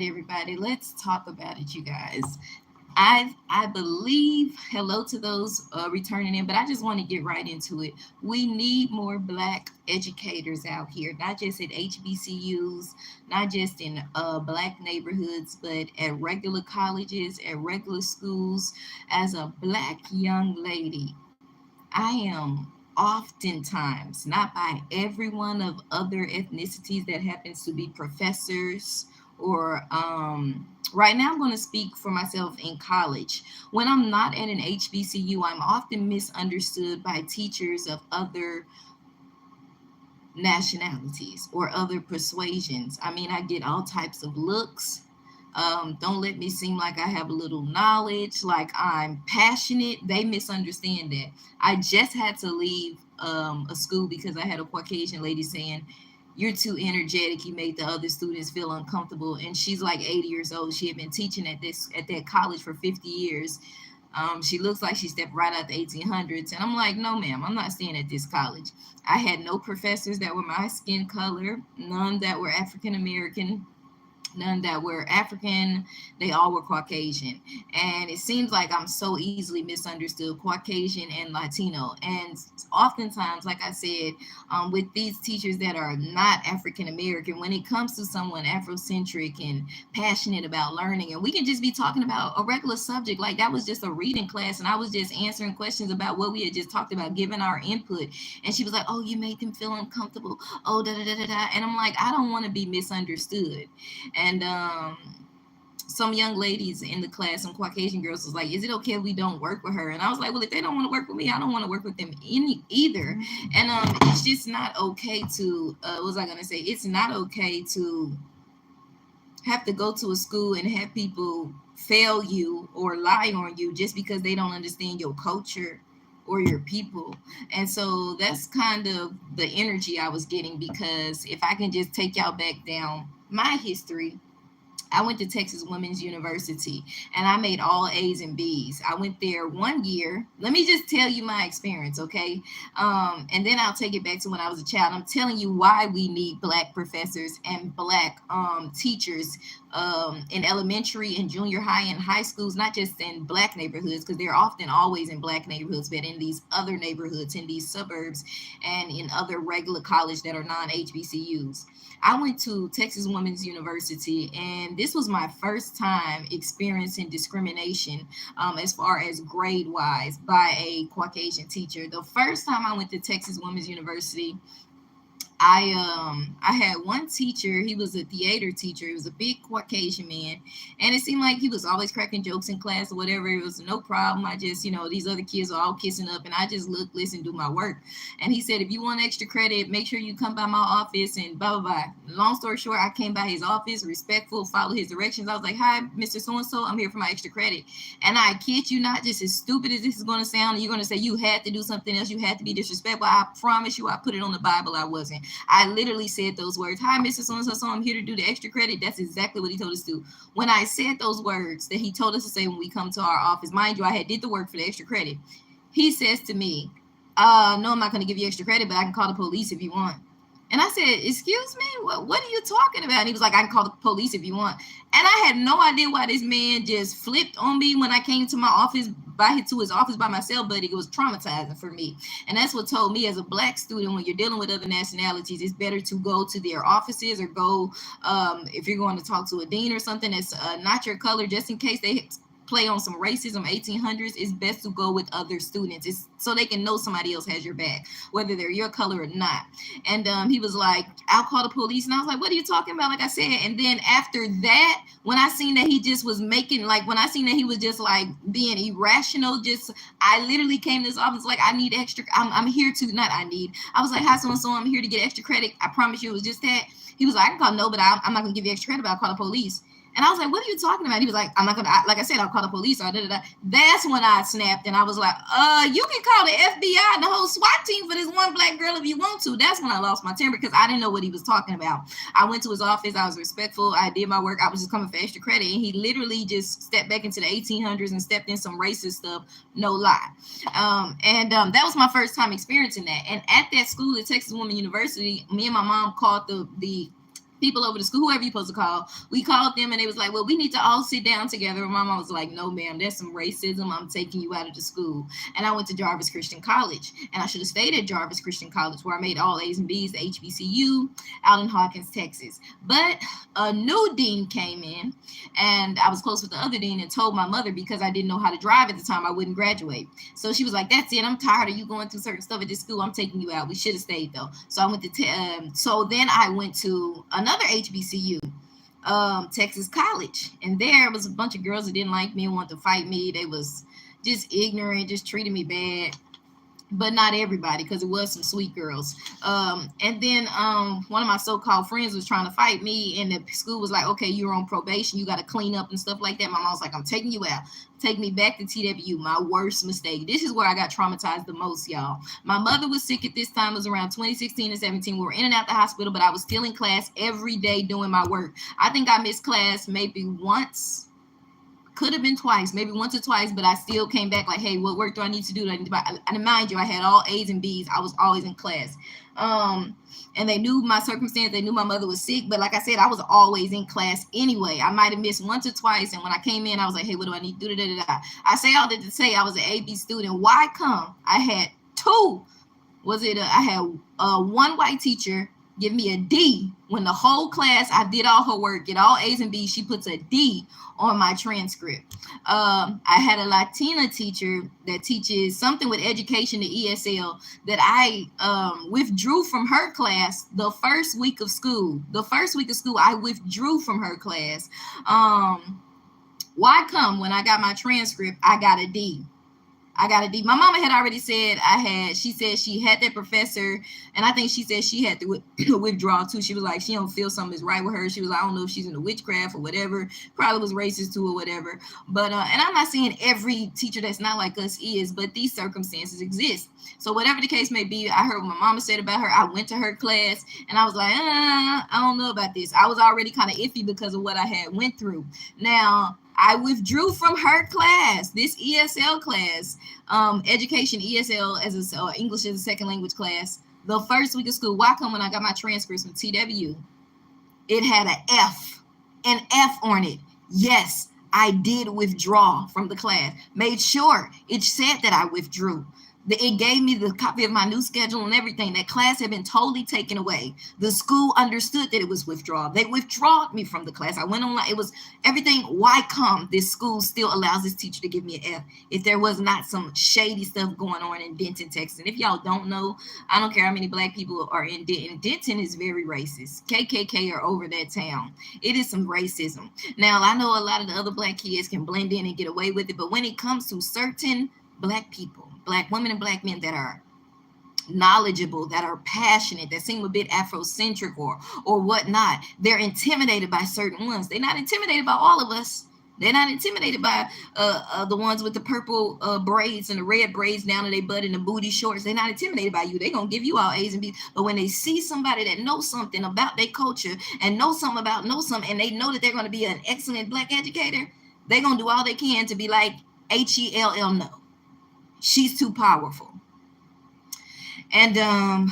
everybody. Let's talk about it, you guys. I believe hello to those returning in, but I just want to get right into it. We need more Black educators out here, not just at HBCUs, not just in Black neighborhoods, but at regular colleges, at regular schools. As a Black young lady, I am oftentimes, not by everyone of other ethnicities that happens to be professors or right now I'm going to speak for myself in college. When I'm not at an HBCU, I'm often misunderstood by teachers of other nationalities or other persuasions. I mean, I get all types of looks. Don't let me seem like I have a little knowledge, like I'm passionate. They misunderstand that. I just had to leave a school because I had a Caucasian lady saying, "You're too energetic. You made the other students feel uncomfortable." And she's like 80 years old. She had been teaching at that college for 50 years. She looks like she stepped right out the 1800s. And I'm like, no, ma'am, I'm not staying at this college. I had no professors that were my skin color, none that were African American, none that were African. They all were Caucasian. And it seems like I'm so easily misunderstood, Caucasian and Latino. And oftentimes, like I said, with these teachers that are not African American, when it comes to someone Afrocentric and passionate about learning, and we can just be talking about a regular subject, like that was just a reading class, and I was just answering questions about what we had just talked about, giving our input. And she was like, "Oh, you made them feel uncomfortable. Oh, da da da da da." And I'm like, I don't want to be misunderstood. And some young ladies in the class, some Caucasian girls, was like, "Is it okay if we don't work with her?" And I was like, "Well, if they don't want to work with me, I don't want to work with them either." And it's just not okay to. What was I gonna say? It's not okay to have to go to a school and have people fail you or lie on you just because they don't understand your culture or your people. And so that's kind of the energy I was getting, because if I can just take y'all back down my history, I went to Texas Women's University and I made all A's and B's. I went there one year. Let me just tell you my experience, okay? And then I'll take it back to when I was a child. I'm telling you why we need Black professors and Black teachers in elementary and junior high and high schools, not just in Black neighborhoods, because they're often always in Black neighborhoods, but in these other neighborhoods, in these suburbs, and in other regular college that are non HBCUs. I went to Texas Women's University, and this was my first time experiencing discrimination as far as grade wise by a Caucasian teacher. The first time I went to Texas Women's University, I had one teacher. He was a theater teacher. He was a big Caucasian man, and it seemed like he was always cracking jokes in class or whatever. It was no problem. I just, these other kids are all kissing up, and I just look, listen, do my work. And he said, "If you want extra credit, make sure you come by my office." And blah blah blah. Long story short, I came by his office, respectful, followed his directions. I was like, "Hi, Mr. So and So, I'm here for my extra credit." And I kid you not, just as stupid as this is going to sound, you're going to say you had to do something else, you had to be disrespectful. I promise you, I put it on the Bible. I wasn't. I literally said those words. "Hi, Mr. So and so, I'm here to do the extra credit." That's exactly what he told us to do. When I said those words that he told us to say when we come to our office, mind you, I had did the work for the extra credit. He says to me, "No, I'm not going to give you extra credit, but I can call the police if you want." And I said, "Excuse me, what are you talking about?" And he was like, "I can call the police if you want." And I had no idea why this man just flipped on me when I came to my office to his office by myself, but it was traumatizing for me. And that's what told me, as a Black student, when you're dealing with other nationalities, it's better to go to their offices or go, if you're going to talk to a dean or something that's not your color, just in case they play on some racism 1800s. It's best to go with other students. It's so they can know somebody else has your back, whether they're your color or not. And he was like, "I'll call the police." And I was like, "What are you talking about?" Like I said. And then after that, when I seen that he just was making, like, when I seen that he was just like being irrational, just, I literally came to this office like, "I need extra. I'm here to, not I need." I was like, "Hi, so and so, I'm here to get extra credit. I promise you it was just that." He was like, "I can call, no, but I'm not gonna give you extra credit, but I'll call the police." And I was like, "What are you talking about?" He was like, "I'm not gonna, like I said, I'll call the police." Or da, da, da. That's when I snapped, and I was like, "You can call the FBI and the whole SWAT team for this one Black girl if you want to." That's when I lost my temper, because I didn't know what he was talking about. I went to his office. I was respectful. I did my work. I was just coming for extra credit, and he literally just stepped back into the 1800s and stepped in some racist stuff. No lie. That was my first time experiencing that. And at that school at Texas Women University, me and my mom called the people over to school, whoever you're supposed to call. We called them and they was like, well, we need to all sit down together. And my mom was like, no, ma'am, there's some racism. I'm taking you out of the school. And I went to Jarvis Christian College. And I should have stayed at Jarvis Christian College where I made all A's and B's, the HBCU, out in Hawkins, Texas. But a new dean came in and I was close with the other dean and told my mother because I didn't know how to drive at the time, I wouldn't graduate. So she was like, that's it. I'm tired of you going through certain stuff at this school. I'm taking you out. We should have stayed though. So I went to, so then I went to another HBCU, Texas College. And there was a bunch of girls that didn't like me and wanted to fight me. They was just ignorant, just treated me bad. But not everybody, because it was some sweet girls. And then one of my so-called friends was trying to fight me, and the school was like, okay, you're on probation. You got to clean up and stuff like that. My mom was like, I'm taking you out. Take me back to TWU, my worst mistake. This is where I got traumatized the most, y'all. My mother was sick at this time. It was around 2016 and 17. We were in and out the hospital, but I was still in class every day doing my work. I think I missed class maybe once. Could have been twice, maybe once or twice, but I still came back like, hey, what work do I need to do? And mind you, I had all A's and B's. I was always in class. And they knew my circumstance. They knew my mother was sick. But like I said, I was always in class anyway. I might have missed once or twice. And when I came in, I was like, hey, what do I need to do? I say all that to say I was an AB student. Why come? I had two. I had one white teacher give me a D when the whole class, I did all her work, get all A's and B's. She puts a D on my transcript. I had a Latina teacher that teaches something with education, the ESL, that I withdrew from her class the first week of school. I withdrew from her class. Why come when I got my transcript, I got a D? My mama had already said she said she had that professor, and I think she said she had to withdraw too. She was like, she don't feel something is right with her. She was like, I don't know if she's into witchcraft or whatever. Probably was racist too or whatever. But, and I'm not saying every teacher that's not like us is, but these circumstances exist. So whatever the case may be, I heard what my mama said about her. I went to her class and I was like, I don't know about this. I was already kind of iffy because of what I had went through. Now, I withdrew from her class, this ESL class, education ESL as English as a second language class, the first week of school. Why come when I got my transcripts from TWU, it had an F on it? Yes, I did withdraw from the class. Made sure it said that I withdrew. It gave me the copy of my new schedule and everything. That class had been totally taken away. The school understood that it was withdrawal. They withdrawed me from the class. I went online. It was everything. Why come this school still allows this teacher to give me an F if there was not some shady stuff going on in Denton, Texas? And if y'all don't know, I don't care how many black people are in Denton. Denton is very racist. KKK are over that town. It is some racism. Now, I know a lot of the other black kids can blend in and get away with it, but when it comes to certain black people, black women and black men that are knowledgeable, that are passionate, that seem a bit Afrocentric or whatnot, they're intimidated by certain ones. They're not intimidated by all of us. They're not intimidated by the ones with the purple braids and the red braids down to their butt and the booty shorts. They're not intimidated by you. They're going to give you all A's and B's. But when they see somebody that knows something about their culture and know something, and they know that they're going to be an excellent black educator, they're going to do all they can to be like, HELL no. She's too powerful. And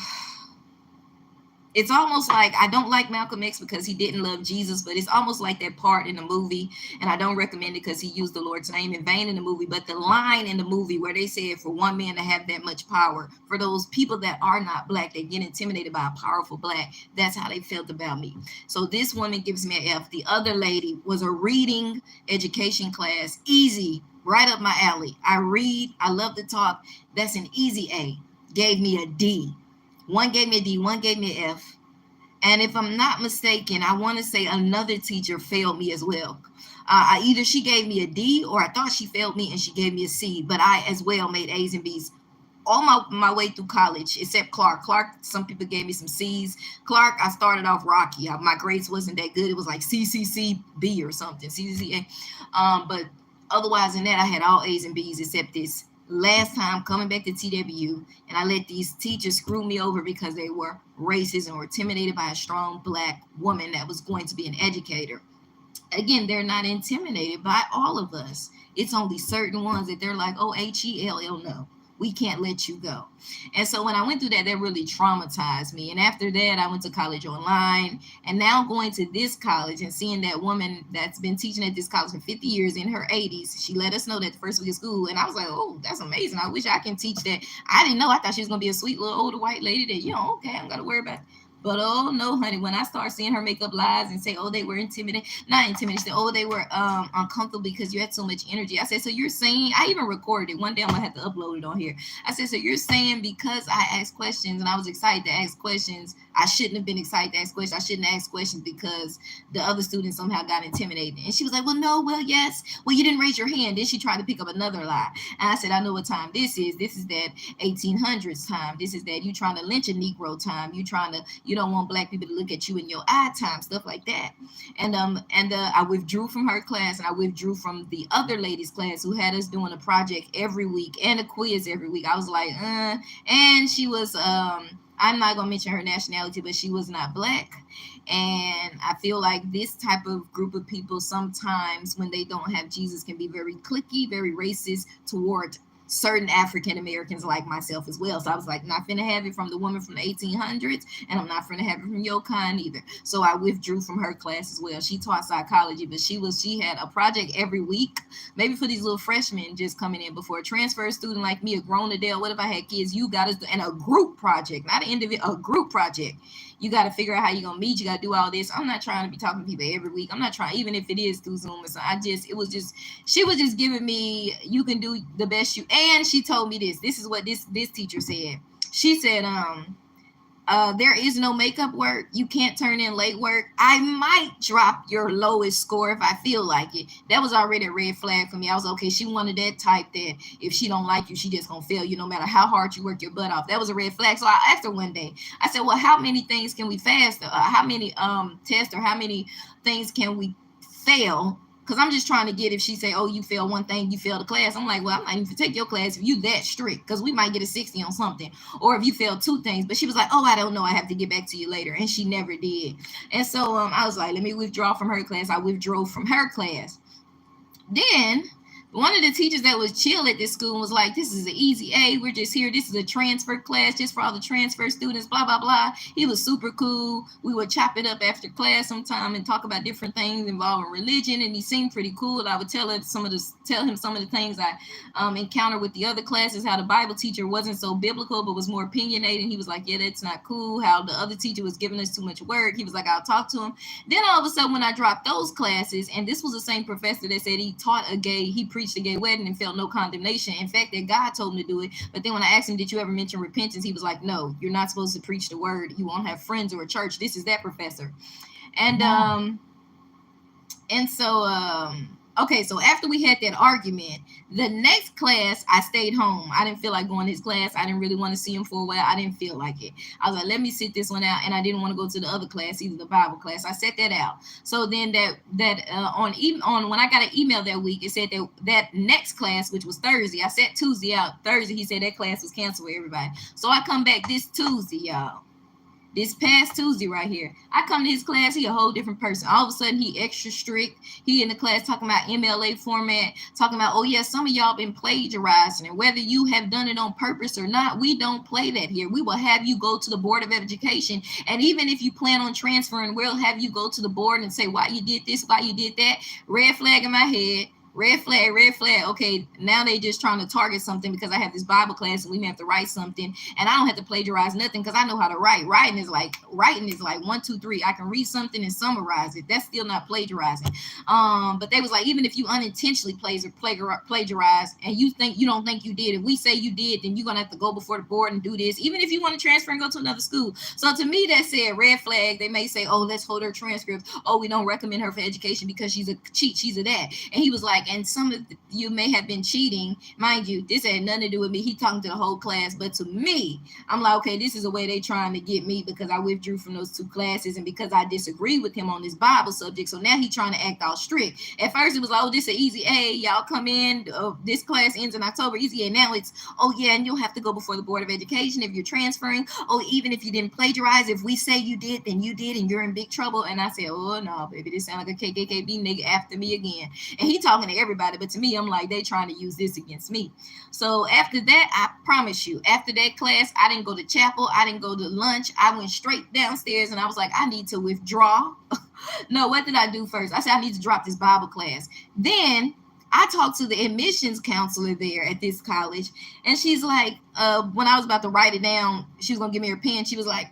it's almost like, I don't like Malcolm X because he didn't love Jesus, but it's almost like that part in the movie, and I don't recommend it because he used the Lord's name in vain in the movie, but the line in the movie where they said for one man to have that much power, for those people that are not black, they get intimidated by a powerful black, that's how they felt about me. So this woman gives me an F. The other lady was a reading education class, easy, right up my alley. I read, I love to talk. That's an easy A. Gave me a D. One gave me a D, one gave me an F. And if I'm not mistaken, I want to say another teacher failed me as well. Either she gave me a D or I thought she failed me and she gave me a C, but I as well made A's and B's all my way through college, except Clark. Some people gave me some C's. Clark, I started off rocky. My grades wasn't that good. It was like CCCB or something, CCCA. But otherwise than that, I had all A's and B's except this last time coming back to TWU, and I let these teachers screw me over because they were racist and were intimidated by a strong black woman that was going to be an educator. Again, they're not intimidated by all of us. It's only certain ones that they're like, oh, HELL no. We can't let you go. And so when I went through that, that really traumatized me. And after that, I went to college online. And now going to this college and seeing that woman that's been teaching at this college for 50 years in her 80s, she let us know that the first week of school. And I was like, oh, that's amazing. I wish I can teach that. I didn't know. I thought she was going to be a sweet little older white lady that, okay, I'm going to worry about it. But oh no, honey, when I start seeing her make up lies and say, oh, they were intimidated, not intimidated, say, oh, they were uncomfortable because you had so much energy. I said, so you're saying, I even recorded it. One day I'm gonna have to upload it on here. I said, so you're saying because I asked questions and I was excited to ask questions, I shouldn't have been excited to ask questions. I shouldn't ask questions because the other students somehow got intimidated. And she was like, well, no, well, yes. Well, you didn't raise your hand. Then she tried to pick up another lie. And I said, I know what time this is. This is that 1800s time. This is that you trying to lynch a Negro time. You don't want black people to look at you in your eye time, stuff like that. And I withdrew from her class, and I withdrew from the other ladies' class who had us doing a project every week and a quiz every week. I was like, and she was I'm not gonna mention her nationality, but she was not black. And I feel like this type of group of people sometimes when they don't have Jesus can be very cliquey, very racist toward certain African Americans like myself as well. So I was like, not finna have it from the woman from the 1800s, and I'm not finna have it from your kind either. So I withdrew from her class as well. She taught psychology, but she had a project every week, maybe for these little freshmen just coming in. Before a transfer student like me, a grown adult, what if I had kids? You got us, and a group project, not an individual, a group project. You got to figure out how you're gonna meet. You got to do all this. I'm not trying to be talking to people every week. I'm not trying, even if it is through Zoom or something. She was just giving me, you can do the best you. And she told me this. This is what this teacher said. She said, there is no makeup work. You can't turn in late work. I might drop your lowest score if I feel like it. That was already a red flag for me. I was okay. She wanted that type that if she don't like you, she just gonna fail you no matter how hard you work your butt off. That was a red flag. So I asked her one day. I said, well, how many things can we fast? How many tests or how many things can we fail? Because I'm just trying to get, if she say, oh, you fail one thing, you fail the class. I'm like, well, I'm not even take your class if you that strict, because we might get a 60 on something. Or if you fail two things. But she was like, oh, I don't know. I have to get back to you later. And she never did. And so I was like, let me withdraw from her class. I withdrew from her class. Then one of the teachers that was chill at this school was like, this is an easy A. We're just here. This is a transfer class just for all the transfer students, blah, blah, blah. He was super cool. We would chop it up after class sometime and talk about different things involving religion. And he seemed pretty cool. I would tell him some of the things I encountered with the other classes, how the Bible teacher wasn't so biblical, but was more opinionated. And he was like, yeah, that's not cool. How the other teacher was giving us too much work. He was like, I'll talk to him. Then all of a sudden, when I dropped those classes, and this was the same professor that said he preached a gay wedding and felt no condemnation. In fact, that God told him to do it. But then when I asked him, did you ever mention repentance? He was like, no, you're not supposed to preach the word. You won't have friends or a church. This is that professor. Okay, so after we had that argument, the next class, I stayed home. I didn't feel like going to his class. I didn't really want to see him for a while. I didn't feel like it. I was like, let me sit this one out. And I didn't want to go to the other class, either the Bible class. I set that out. So then when I got an email that week, it said that next class, which was Thursday, I set Tuesday out. Thursday, he said that class was canceled for everybody. So I come back this Tuesday, y'all. This past Tuesday right here, I come to his class, he a whole different person. All of a sudden, he extra strict. He in the class talking about MLA format, talking about, oh, yeah, some of y'all been plagiarizing. And whether you have done it on purpose or not, we don't play that here. We will have you go to the Board of Education. And even if you plan on transferring, we'll have you go to the board and say why you did this, why you did that. Red flag in my head. Red flag, red flag. Okay, now they just trying to target something because I have this Bible class and we may have to write something, and I don't have to plagiarize nothing because I know how to write. Writing is like 1, 2, 3. I can read something and summarize it. That's still not plagiarizing. But they was like, even if you unintentionally plagiarize and you don't think you did, if we say you did, then you're gonna have to go before the board and do this, even if you want to transfer and go to another school. So to me, that said red flag. They may say, oh, let's hold her transcripts. Oh, we don't recommend her for education because she's a cheat, she's a that. And he was like, and some of you may have been cheating. Mind you, this had nothing to do with me. He talking to the whole class. But to me, I'm like, okay, this is a way they trying to get me because I withdrew from those 2 classes and because I disagree with him on this Bible subject. So now he trying to act all strict. At first it was like, oh, this is an easy A. Y'all come in. This class ends in October. Easy A. Now it's, oh, yeah, and you'll have to go before the Board of Education if you're transferring. Oh, even if you didn't plagiarize, if we say you did, then you did and you're in big trouble. And I said, oh, no, baby, this sounds like a KKKB nigga after me again. And he talking to everybody, but to me, I'm like, they trying to use this against me. So after that, I promise you, after that class, I didn't go to chapel. I didn't go to lunch. I went straight downstairs and I was like, I need to withdraw. No, what did I do first? I said, I need to drop this Bible class. Then I talked to the admissions counselor there at this college, and she's like, when I was about to write it down, she was gonna give me her pen. She was like,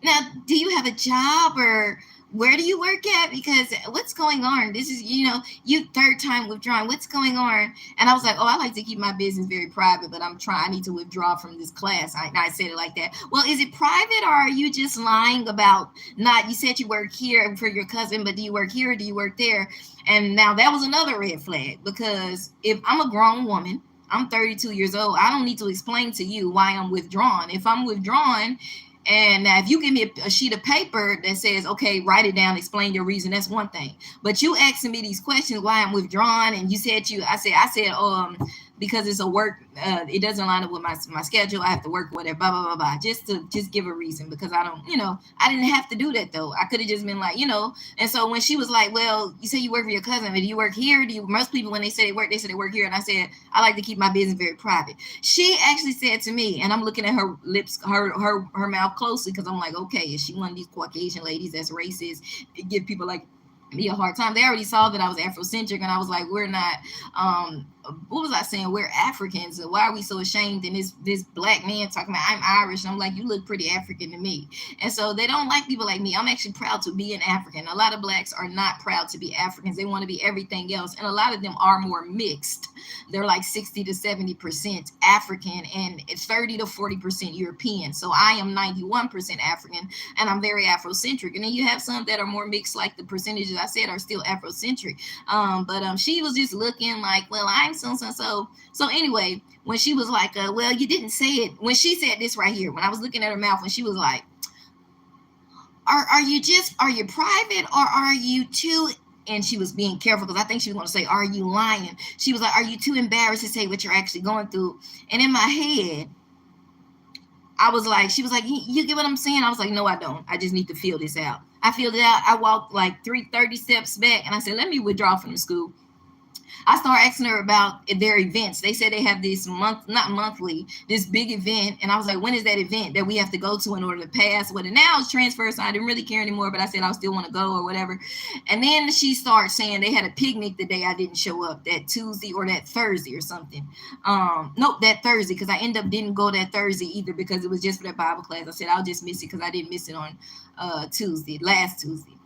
now, do you have a job, or where do you work at? Because what's going on? This is, you third time withdrawing. What's going on? And I was like, oh, I like to keep my business very private, but I need to withdraw from this class. I said it like that. Well, is it private, or are you just lying about you said you work here for your cousin, but do you work here or do you work there? And now that was another red flag, because if I'm a grown woman, I'm 32 years old, I don't need to explain to you why I'm withdrawn. If I'm withdrawn, and now, if you give me a sheet of paper that says, okay, write it down, explain your reason, that's one thing. But you asking me these questions, why I'm withdrawn, and I said, because it's a work, it doesn't line up with my schedule. I have to work, whatever, blah, blah, blah, blah. Just give a reason, because I don't, I didn't have to do that though. I could have just been like, and so when she was like, well, you say you work for your cousin, but do you work here? Most people, when they say they work here. And I said, I like to keep my business very private. She actually said to me, and I'm looking at her lips, her mouth closely, because I'm like, okay, is she one of these Caucasian ladies that's racist, give people like me a hard time? They already saw that I was Afrocentric, and I was like, we're not, what was I saying? We're Africans. Why are we so ashamed? And this black man talking about I'm Irish. And I'm like, you look pretty African to me. And so they don't like people like me. I'm actually proud to be an African. A lot of blacks are not proud to be Africans. They want to be everything else. And a lot of them are more mixed. They're like 60 to 70% African and 30 to 40% European. So I am 91% African, and I'm very Afrocentric. And then you have some that are more mixed, like the percentages I said are still Afrocentric. But she was just looking like, well, I'm so anyway, when she was like, well, you didn't say it, when she said this right here, when I was looking at her mouth, when she was like, are you private, or are you too, and she was being careful, because I think she was going to say, are you lying? She was like, are you too embarrassed to say what you're actually going through? And in my head, I was like, she was like, you get what I'm saying? I was like, no, I don't. I just need to feel this out. I filled it out. I walked like 30 steps back, and I said, let me withdraw from the school. I started asking her about their events. They said they have this this big event. And I was like, when is that event that we have to go to in order to pass? Well, now it's transferred, so I didn't really care anymore, but I said I still want to go or whatever. And then she started saying they had a picnic the day I didn't show up, that Tuesday or that Thursday or something. Nope, that Thursday, because I ended up didn't go that Thursday either, because it was just for that Bible class. I said I'll just miss it because I didn't miss it on last Tuesday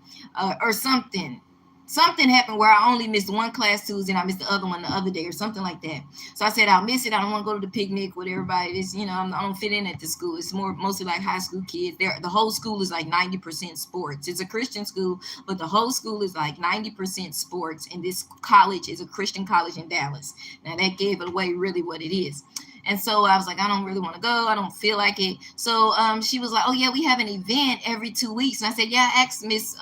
or something. Something happened where I only missed one class Tuesday and I missed the other one the other day or something like that. So I said, I'll miss it. I don't want to go to the picnic with everybody. It's, I don't fit in at the school. It's mostly like high school kids. The whole school is like 90% sports. It's a Christian school, but the whole school is like 90% sports. And this college is a Christian college in Dallas. Now that gave it away really what it is. And so I was like, I don't really want to go. I don't feel like it. So she was like, oh, yeah, we have an event every 2 weeks. And I said, yeah, I asked Miss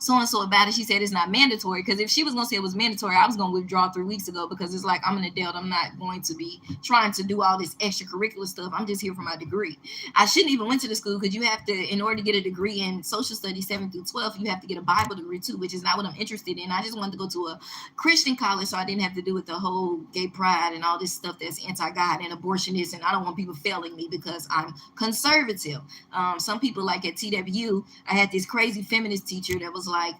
so-and-so about it. She said it's not mandatory. Because if she was going to say it was mandatory, I was going to withdraw 3 weeks ago, because it's like, I'm an adult. I'm not going to be trying to do all this extracurricular stuff. I'm just here for my degree. I shouldn't even went to the school, because you have to, in order to get a degree in social studies 7 through 12, you have to get a Bible degree too, which is not what I'm interested in. I just wanted to go to a Christian college so I didn't have to do with the whole gay pride and all this stuff that's anti-God and abortionist, and I don't want people failing me because I'm conservative. Some people, like at TWU, I had this crazy feminist teacher that was like,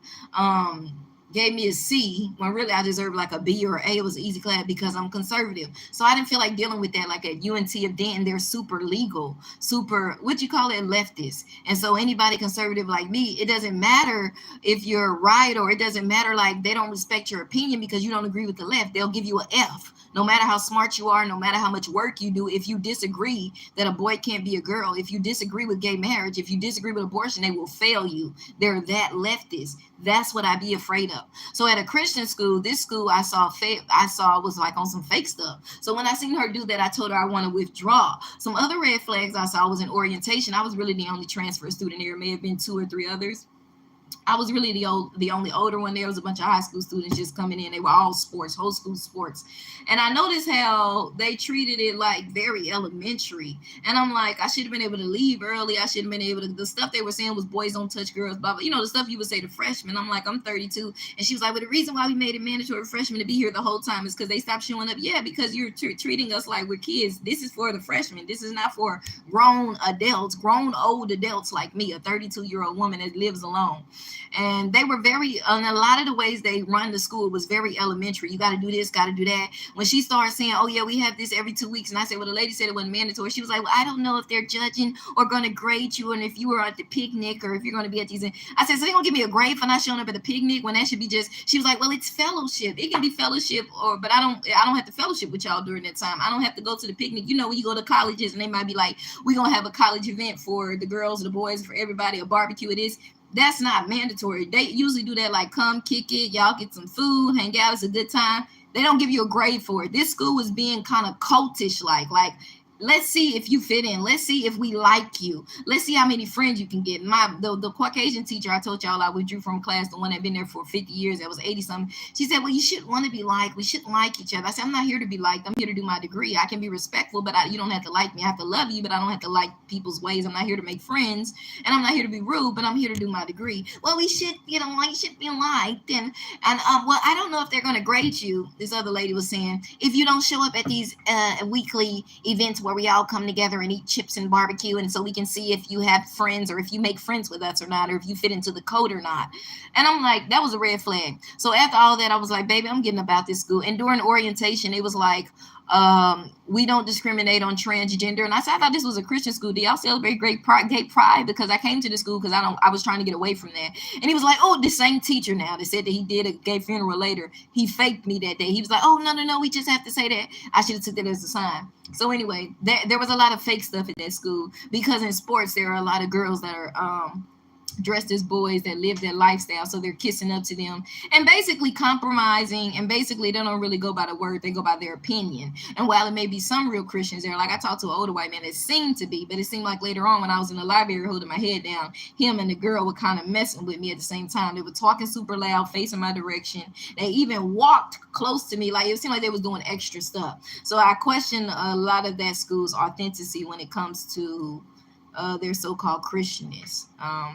gave me a C when really I deserved like a B or an A. It was an easy class because I'm conservative. So I didn't feel like dealing with that. Like at UNT of Denton, they're super legal, leftist. And so anybody conservative like me, it doesn't matter if you're right, or it doesn't matter, like they don't respect your opinion because you don't agree with the left. They'll give you an F. No matter how smart you are, no matter how much work you do, if you disagree that a boy can't be a girl, if you disagree with gay marriage, if you disagree with abortion, they will fail you. They're that leftist. That's what I'd be afraid of. So at a Christian school, this school I saw was like on some fake stuff. So when I seen her do that, I told her I want to withdraw. Some other red flags I saw was in orientation. I was really the only transfer student there. May have been 2 or 3 others. I was really the only older one. There was a bunch of high school students just coming in. They were all sports, whole school sports. And I noticed how they treated it like very elementary. And I'm like, I should have been able to leave early. I should have been able to. The stuff they were saying was boys don't touch girls, blah, blah. You know, the stuff you would say to freshmen. I'm like, I'm 32. And she was like, well, the reason why we made it mandatory for freshmen to be here the whole time is because they stopped showing up. Yeah, because you're treating us like we're kids. This is for the freshmen. This is not for grown adults, grown old adults like me, a 32-year-old woman that lives alone. And they were very, in a lot of the ways they run the school was very elementary. You got to do this, got to do that. When she started saying, oh yeah, we have this every 2 weeks, and I said, well, the lady said it wasn't mandatory. She was like, well, I don't know if they're judging or going to grade you, and if you were at the picnic or if you're going to be at these. I said, so they're going to give me a grade for not showing up at the picnic when that should be just. She was like, well, it's fellowship. It can be fellowship, but I don't have to fellowship with y'all during that time. I don't have to go to the picnic. You know, when you go to colleges and they might be like, we're going to have a college event for the girls, the boys, for everybody, a barbecue. It is. That's not mandatory. They usually do that, like, come kick it, y'all get some food, hang out, it's a good time. They don't give you a grade for it. This school was being kind of cultish, like let's see if you fit in. Let's see if we like you. Let's see how many friends you can get. The Caucasian teacher I told y'all I withdrew from class, the one that been there for 50 years, that was 80 something. She said, well, you shouldn't want to be liked. We shouldn't like each other. I said, I'm not here to be liked. I'm here to do my degree. I can be respectful, but you don't have to like me. I have to love you, but I don't have to like people's ways. I'm not here to make friends, and I'm not here to be rude, but I'm here to do my degree. Well, we should, you should be liked. And well, I don't know if they're going to grade you. This other lady was saying, if you don't show up at these weekly events where we all come together and eat chips and barbecue, and so we can see if you have friends or if you make friends with us or not, or if you fit into the code or not. And I'm like, that was a red flag. So after all that, I was like, baby, I'm getting about this school. And during orientation, it was like, we don't discriminate on transgender. And I said, I thought this was a Christian school. Do y'all celebrate gay pride? Because I came to the school because I was trying to get away from that. And he was like, oh, the same teacher now that said that he did a gay funeral later. He faked me that day. He was like, oh, no, we just have to say that. I should have took that as a sign. So anyway, there was a lot of fake stuff at that school, because in sports, there are a lot of girls that are, dressed as boys that live their lifestyle, so they're kissing up to them and basically compromising, and basically they don't really go by the word, they go by their opinion. And while it may be some real Christians there, like I talked to an older white man that seemed to be, but it seemed like later on when I was in the library holding my head down, him and the girl were kind of messing with me at the same time. They were talking super loud, facing my direction. They even walked close to me, like it seemed like they was doing extra stuff. So I question a lot of that school's authenticity when it comes to their so-called Christianness.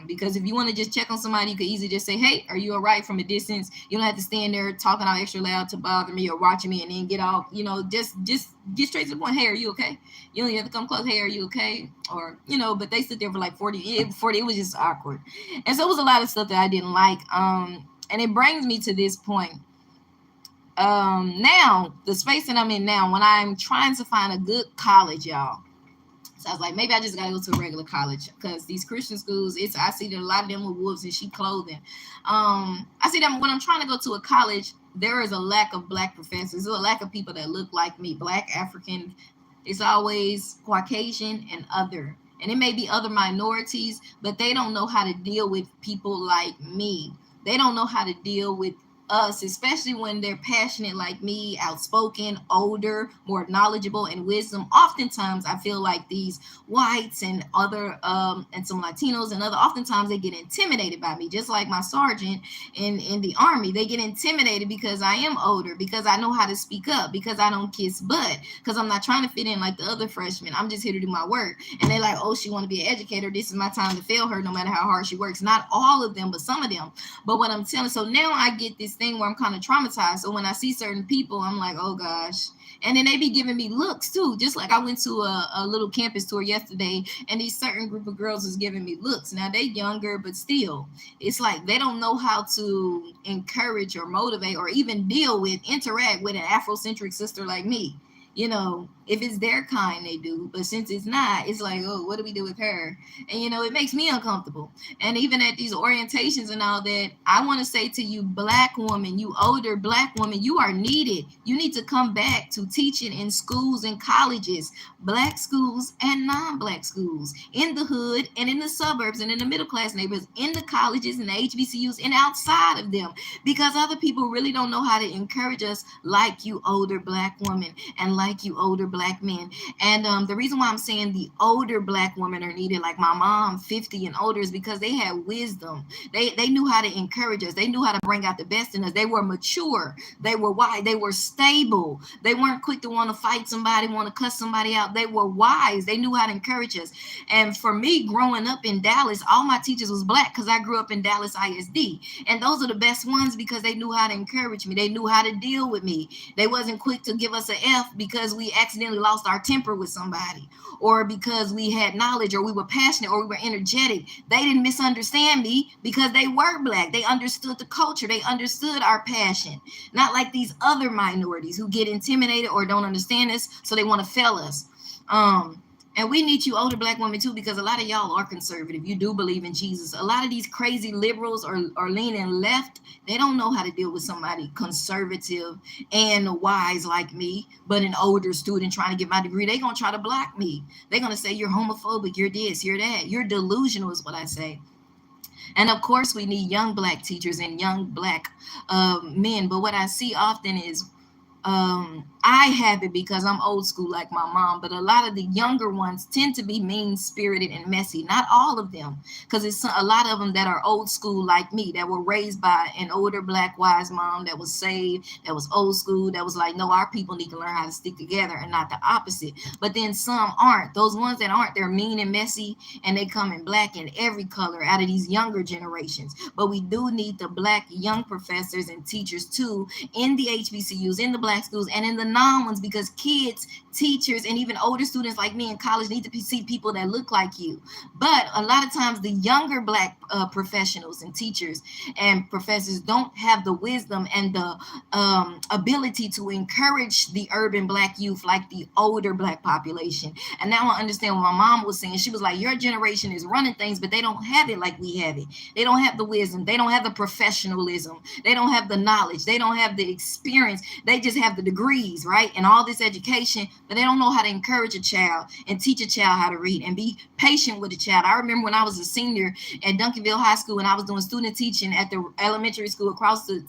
Because if you want to just check on somebody, you could easily just say, hey, are you all right, from a distance? You don't have to stand there talking out extra loud to bother me or watching me and then get off, just get straight to the point. Hey, are you okay? You don't have to come close. Hey, are you okay? Or, but they stood there for like 40, it was just awkward. And so it was a lot of stuff that I didn't like. And it brings me to this point. Now, the space that I'm in now, when I'm trying to find a good college, y'all, so I was like, maybe I just gotta go to a regular college, because these Christian schools, I see that a lot of them with wolves in sheep clothing. I see them when I'm trying to go to a college. There is a lack of Black professors. There's a lack of people that look like me, Black, African. It's always Caucasian and other. And it may be other minorities, but they don't know how to deal with people like me. They don't know how to deal with us, especially when they're passionate like me, outspoken, older, more knowledgeable, and wisdom. Oftentimes I feel like these whites and other and some Latinos and other, oftentimes they get intimidated by me, just like my sergeant in the Army. They get intimidated because I am older, because I know how to speak up, because I don't kiss butt, because I'm not trying to fit in like the other freshmen. I'm just here to do my work. And they're like, oh, she want to be an educator, this is my time to fail her, no matter how hard she works. Not all of them, but some of them. But what I'm telling, so now I get this thing where I'm kind of traumatized. So when I see certain people, I'm like, oh gosh. And then they be giving me looks too. Just like I went to a little campus tour yesterday, and these certain group of girls was giving me looks. Now they younger, but still, it's like they don't know how to encourage or motivate or even interact with an Afrocentric sister like me. If it's their kind, they do. But since it's not, it's like, oh, what do we do with her? And, it makes me uncomfortable. And even at these orientations and all that, I want to say to you, Black woman, you older Black woman, you are needed. You need to come back to teaching in schools and colleges, Black schools and non-Black schools, in the hood and in the suburbs and in the middle class neighborhoods, in the colleges and the HBCUs and outside of them, because other people really don't know how to encourage us like you older Black woman and like like you older black men. And the reason why I'm saying the older black women are needed, like my mom, 50 and older, is because they had wisdom. They knew how to encourage us. They knew how to bring out the best in us. They were mature. They were wise. They were stable. They weren't quick to want to fight somebody, want to cuss somebody out. They were wise. They knew how to encourage us. And for me, growing up in Dallas, all my teachers was black because I grew up in Dallas ISD. And those are the best ones because they knew how to encourage me. They knew how to deal with me. They wasn't quick to give us an F because we accidentally lost our temper with somebody, or because we had knowledge, or we were passionate, or we were energetic. They didn't misunderstand me because they were black. They understood the culture. They understood our passion. Not like these other minorities who get intimidated or don't understand us, so they want to fail us. And we need you older black women too, because a lot of y'all are conservative. You do believe in Jesus. A lot of these crazy liberals are leaning left. They don't know how to deal with somebody conservative and wise like me, but an older student trying to get my degree. They're going to try to block me. They're going to say you're homophobic, you're this, you're that. You're delusional is what I say. And of course, we need young black teachers and young black men. But what I see often is I have it because I'm old school like my mom, but a lot of the younger ones tend to be mean spirited and messy. Not all of them, because it's a lot of them that are old school like me, that were raised by an older black wise mom that was saved, that was old school, that was like, no, our people need to learn how to stick together, and not the opposite. But then some aren't. Those ones that aren't, they're mean and messy, and they come in black and every color out of these younger generations. But we do need the black young professors and teachers too in the HBCUs, in the black schools, and in the non-ones, because kids, teachers, and even older students like me in college need to see people that look like you. But a lot of times the younger black professionals and teachers and professors don't have the wisdom and the ability to encourage the urban black youth like the older black population. And now I understand what my mom was saying. She was like, your generation is running things, but they don't have it like we have it. They don't have the wisdom. They don't have the professionalism. They don't have the knowledge. They don't have the experience. They just have the degrees, right? And all this education, but they don't know how to encourage a child and teach a child how to read and be patient with a child. I remember when I was a senior at Duncanville High School and I was doing student teaching at the elementary school across the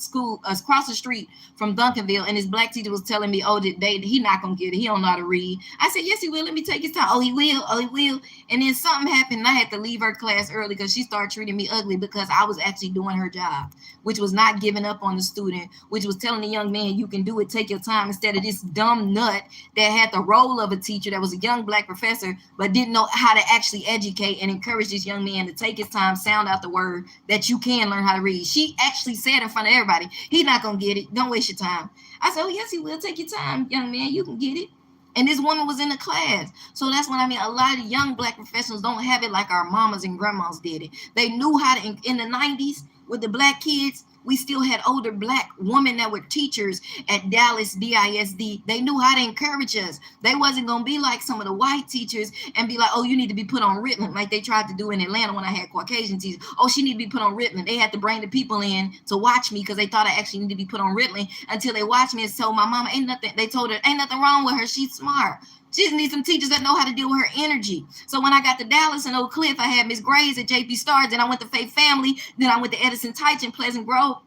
street from Duncanville, and his black teacher was telling me, oh, he not gonna get it. He don't know how to read. I said, yes, he will. Let me take his time. Oh, he will. Oh, he will. And then something happened and I had to leave her class early because she started treating me ugly because I was actually doing her job, which was not giving up on the student, which was telling the young man, you can do it, take your time, instead of this dumb nut that had the role of a teacher, that was a young black professor, but didn't know how to actually educate and encourage this young man to take his time, sound out the word that you can learn how to read. She actually said in front of everybody, he's not going to get it. Don't waste your time. I said, oh, yes, he will. Take your time, young man. You can get it. And this woman was in the class. So that's what I mean. A lot of young black professionals don't have it like our mamas and grandmas did it. They knew how to, in the 90s with the black kids, we still had older black women that were teachers at Dallas DISD. They knew how to encourage us. They wasn't going to be like some of the white teachers and be like, oh, you need to be put on Ritalin, like they tried to do in Atlanta when I had Caucasian teachers. Oh, she need to be put on Ritalin. They had to bring the people in to watch me because they thought I actually need to be put on Ritalin, until they watched me and told my mama, they told her, ain't nothing wrong with her. She's smart. She just needs some teachers that know how to deal with her energy. So when I got to Dallas and Oak Cliff, I had Miss Grays at JP Stars. Then I went to Faith Family. Then I went to Edison Teich in Pleasant Grove.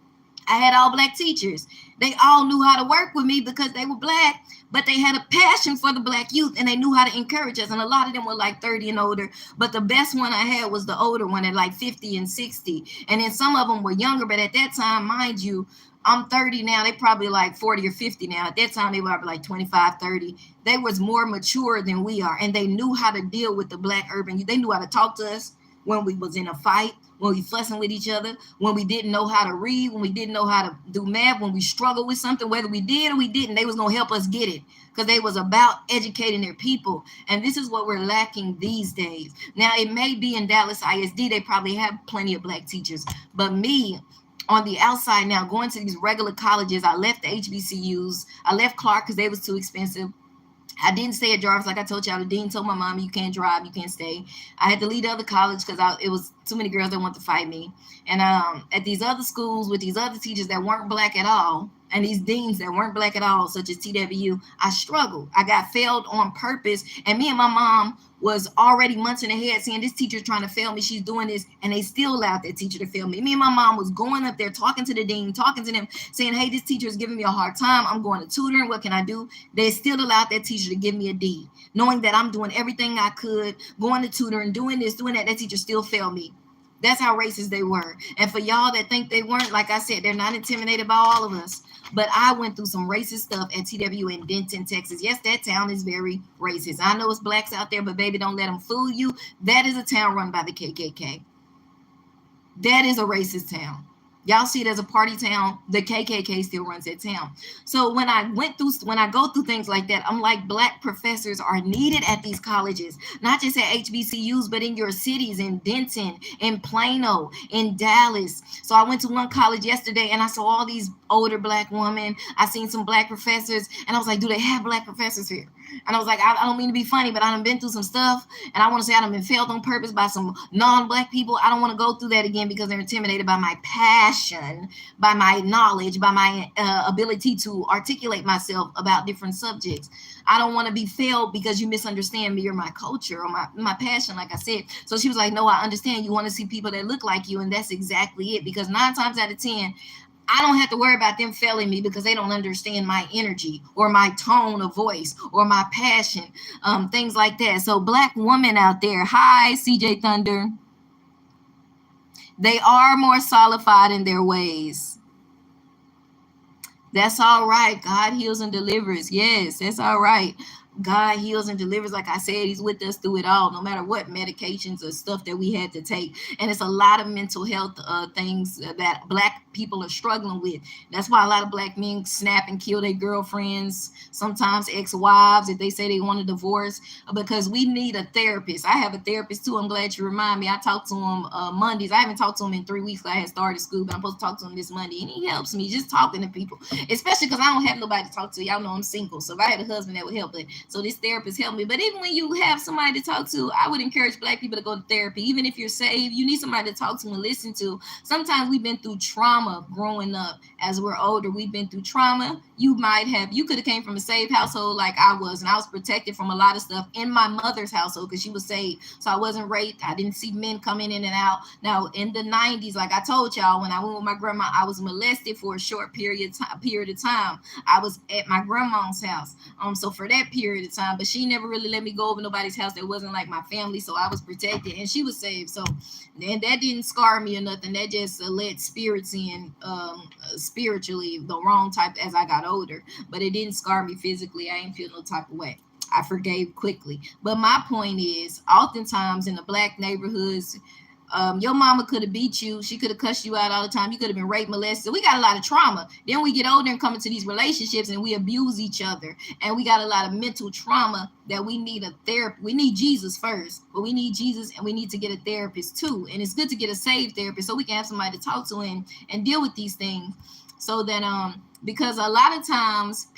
I had all black teachers. They all knew how to work with me because they were black, but they had a passion for the black youth and they knew how to encourage us. And a lot of them were like 30 and older, but the best one I had was the older one at like 50 and 60. And then some of them were younger, but at that time, mind you, I'm 30 now. They probably like 40 or 50 now. At that time, they were like 25, 30. They was more mature than we are. And they knew how to deal with the black urban youth. They knew how to talk to us when we was in a fight, when we fussing with each other, when we didn't know how to read, when we didn't know how to do math, when we struggled with something, whether we did or we didn't, they was going to help us get it, because they was about educating their people. And this is what we're lacking these days. Now, it may be in Dallas ISD, they probably have plenty of black teachers, but me, on the outside now, going to these regular colleges, I left the HBCUs. I left Clark because they was too expensive. I didn't stay at Jarvis. Like I told y'all, the dean told my mom, you can't drive, you can't stay. I had to leave the other college because it was too many girls that wanted to fight me. And at these other schools with these other teachers that weren't black at all, and these deans that weren't black at all, such as TWU, I struggled. I got failed on purpose. And me and my mom was already months in ahead saying this teacher's trying to fail me. She's doing this. And they still allowed that teacher to fail me. Me and my mom was going up there talking to the dean, talking to them, saying, hey, this teacher is giving me a hard time. I'm going to tutoring. What can I do? They still allowed that teacher to give me a D, knowing that I'm doing everything I could, going to tutoring, doing this, doing that. That teacher still failed me. That's how racist they were. And for y'all that think they weren't, like I said, they're not intimidated by all of us. But I went through some racist stuff at TW in Denton, Texas. Yes, that town is very racist. I know it's blacks out there, but baby, don't let them fool you. That is a town run by the KKK. That is a racist town. Y'all see it as a party town. The KKK still runs that town. So when I go through things like that, I'm like, black professors are needed at these colleges, not just at HBCUs, but in your cities, in Denton, in Plano, in Dallas. So I went to one college yesterday and I saw all these older black women. I seen some black professors and I was like, do they have black professors here? And I was like, I don't mean to be funny, but I done been through some stuff. And I want to say I done been failed on purpose by some non-black people. I don't want to go through that again because they're intimidated by my passion, by my knowledge, by my ability to articulate myself about different subjects. I don't want to be failed because you misunderstand me or my culture or my passion, like I said. So she was like, no, I understand. You want to see people that look like you. And that's exactly it. Because 9 times out of 10, I don't have to worry about them failing me because they don't understand my energy or my tone of voice or my passion, things like that. So black women out there, hi, CJ Thunder. They are more solidified in their ways. That's all right. God heals and delivers. Yes, that's all right. God heals and delivers. Like I said, he's with us through it all, no matter what medications or stuff that we had to take. And it's a lot of mental health things that black people are struggling with. That's why a lot of black men snap and kill their girlfriends, sometimes ex-wives, if they say they want a divorce, because we need a therapist. I have a therapist too. I'm glad you remind me. I talk to him Mondays. I haven't talked to him in 3 weeks. I had started school, but I'm supposed to talk to him this Monday. And he helps me just talking to people, especially because I don't have nobody to talk to. Y'all know I'm single. So if I had a husband, that would help. But so this therapist helped me. But even when you have somebody to talk to, I would encourage black people to go to therapy. Even if you're saved, you need somebody to talk to and listen to. Sometimes we've been through trauma growing up. As we're older, we've been through trauma. You could have came from a saved household like I was, and I was protected from a lot of stuff in my mother's household because she was saved. So I wasn't raped. I didn't see men coming in and out. Now in the 90s, like I told y'all, when I went with my grandma, I was molested for a short period of time. I was at my grandma's house. So for that period of time, but she never really let me go over nobody's house that wasn't like my family. So I was protected and she was saved. So then that didn't scar me or nothing. That just let spirits in spiritually, the wrong type as I got older. But it didn't scar me physically. I ain't feel no type of way. I forgave quickly. But my point is, oftentimes in the black neighborhoods, your mama could have beat you. She could have cussed you out all the time. You could have been raped, molested. We got a lot of trauma. Then we get older and come into these relationships and we abuse each other. And we got a lot of mental trauma that we need a therapy. We need Jesus first, but we need Jesus and we need to get a therapist too. And it's good to get a saved therapist so we can have somebody to talk to and deal with these things. So that because a lot of times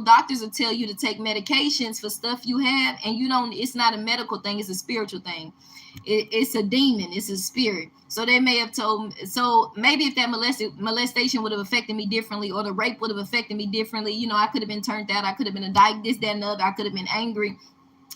doctors will tell you to take medications for stuff you have, and it's not a medical thing, it's a spiritual thing. It's a demon, it's a spirit. So they may have told, so maybe if that molestation would have affected me differently, or the rape would have affected me differently, I could have been turned out, I could have been a dyke, this, that, and the other, I could have been angry.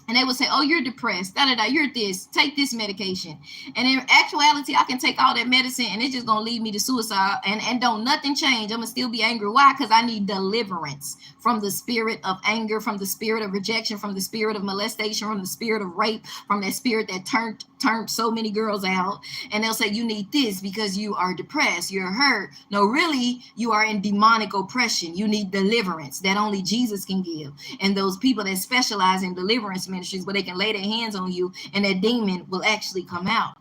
And they would say, oh, you're depressed, you're this, take this medication. And in actuality, I can take all that medicine and it's just going to lead me to suicide and don't nothing change. I'm going to still be angry. Why? Because I need deliverance from the spirit of anger, from the spirit of rejection, from the spirit of molestation, from the spirit of rape, from that spirit that turned so many girls out. And they'll say, you need this because you are depressed, you're hurt. No, really, you are in demonic oppression. You need deliverance that only Jesus can give. And those people that specialize in deliverance ministries where they can lay their hands on you and that demon will actually come out.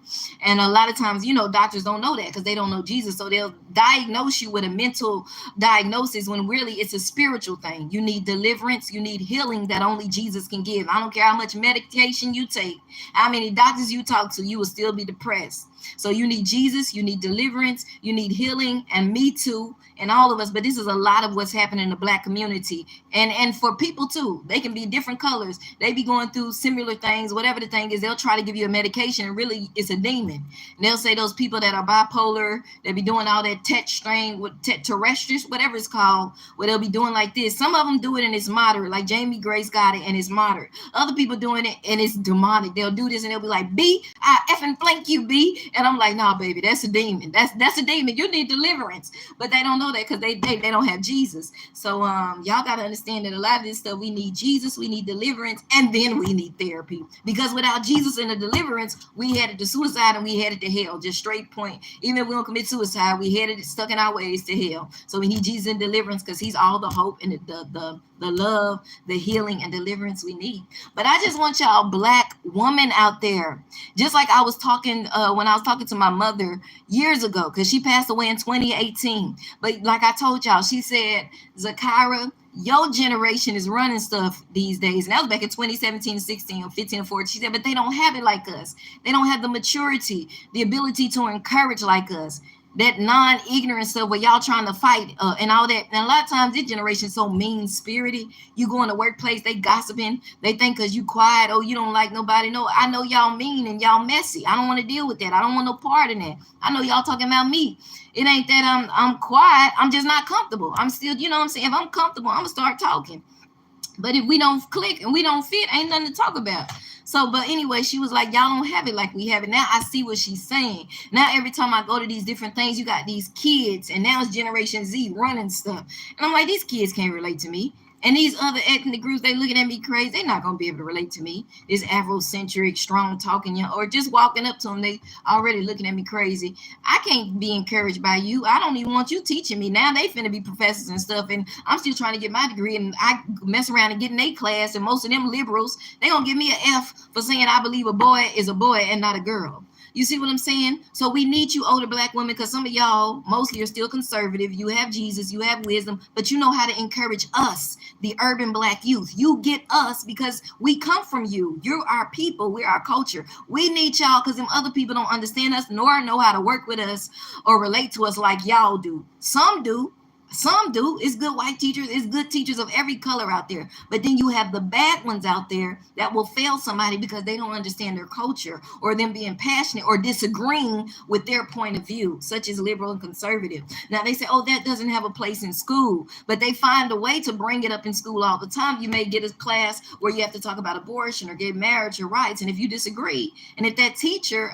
And a lot of times, doctors don't know that because they don't know Jesus. So they'll diagnose you with a mental diagnosis when really it's a spiritual thing. You need deliverance. You need healing that only Jesus can give. I don't care how much medication you take, how many doctors you talk to, you will still be depressed. So you need Jesus, you need deliverance, you need healing, and me too, and all of us. But this is a lot of what's happening in the Black community, and for people too. They can be different colors. They be going through similar things. Whatever the thing is, they'll try to give you a medication, and really it's a demon. And they'll say those people that are bipolar, they be doing all that tech strain with terrestrial, whatever it's called, where they'll be doing like this. Some of them do it and it's moderate, like Jamie Grace got it and it's moderate. Other people doing it and it's demonic. They'll do this and they'll be like, B, I effing flank you, B. And I'm like, nah, baby, that's a demon. That's a demon. You need deliverance. But they don't know that because they don't have Jesus. So y'all gotta understand that a lot of this stuff, we need Jesus, we need deliverance, and then we need therapy. Because without Jesus and the deliverance, we headed to suicide and we headed to hell. Just straight point. Even if we don't commit suicide, we headed stuck in our ways to hell. So we need Jesus and deliverance because he's all the hope and the love, the healing and deliverance we need. But I just want y'all Black woman out there, just like I was talking when I was talking to my mother years ago, because she passed away in 2018. But like I told y'all, she said, Zakira, your generation is running stuff these days. And that was back in 2017, 16, or 15, or 14. She said, but they don't have it like us. They don't have the maturity, the ability to encourage like us. That non-ignorant stuff where y'all trying to fight and all that. And a lot of times this generation is so mean-spirited. You go in the workplace, they gossiping. They think because you quiet, oh, you don't like nobody. No, I know y'all mean and y'all messy. I don't want to deal with that. I don't want no part in that. I know y'all talking about me. It ain't that I'm quiet. I'm just not comfortable. I'm still, you know what I'm saying? If I'm comfortable, I'm going to start talking. But if we don't click and we don't fit, ain't nothing to talk about. So, but anyway, she was like, y'all don't have it like we have it. Now I see what she's saying. Now every time I go to these different things, you got these kids, and now it's Generation Z running stuff. And I'm like, these kids can't relate to me. And these other ethnic groups, they looking at me crazy. They're not going to be able to relate to me. This Afrocentric, strong talking, young, or just walking up to them, they already looking at me crazy. I can't be encouraged by you. I don't even want you teaching me. Now they finna be professors and stuff, and I'm still trying to get my degree, and I mess around and get in a class, and most of them liberals, they going to give me an F for saying I believe a boy is a boy and not a girl. You see what I'm saying? So we need you older Black women, because some of y'all mostly are still conservative. You have Jesus, you have wisdom, but you know how to encourage us, the urban Black youth. You get us because we come from you. You're our people. We're our culture. We need y'all because them other people don't understand us nor know how to work with us or relate to us like y'all do. Some do. Some do. It's good white teachers. It's good teachers of every color out there. But then you have the bad ones out there that will fail somebody because they don't understand their culture, or them being passionate or disagreeing with their point of view, such as liberal and conservative. Now they say, oh, that doesn't have a place in school, but they find a way to bring it up in school all the time. You may get a class where you have to talk about abortion or get marriage or rights. And if you disagree, and if that teacher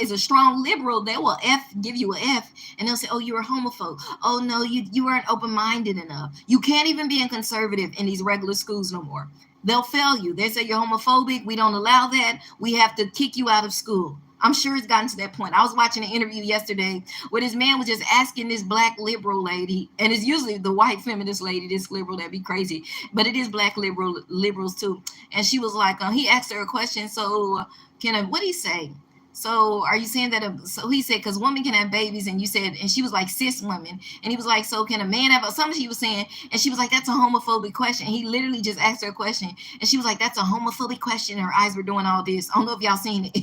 is a strong liberal, they will give you an F, and they'll say, oh, you're a homophobe. Oh, no, you weren't open-minded enough. You can't even be in conservative in these regular schools no more. They'll fail you. They say you're homophobic. We don't allow that. We have to kick you out of school. I'm sure it's gotten to that point. I was watching an interview yesterday where this man was just asking this Black liberal lady, and it's usually the white feminist lady, this liberal, that'd be crazy, but it is Black liberals too. And she was like, he asked her a question. So what did he say? So are you saying that? So he said, because women can have babies, and you said, and she was like cis women, and he was like, so can a man have something she was saying, and she was like, that's a homophobic question. And he literally just asked her a question, and she was like, that's a homophobic question. And her eyes were doing all this. I don't know if y'all seen it.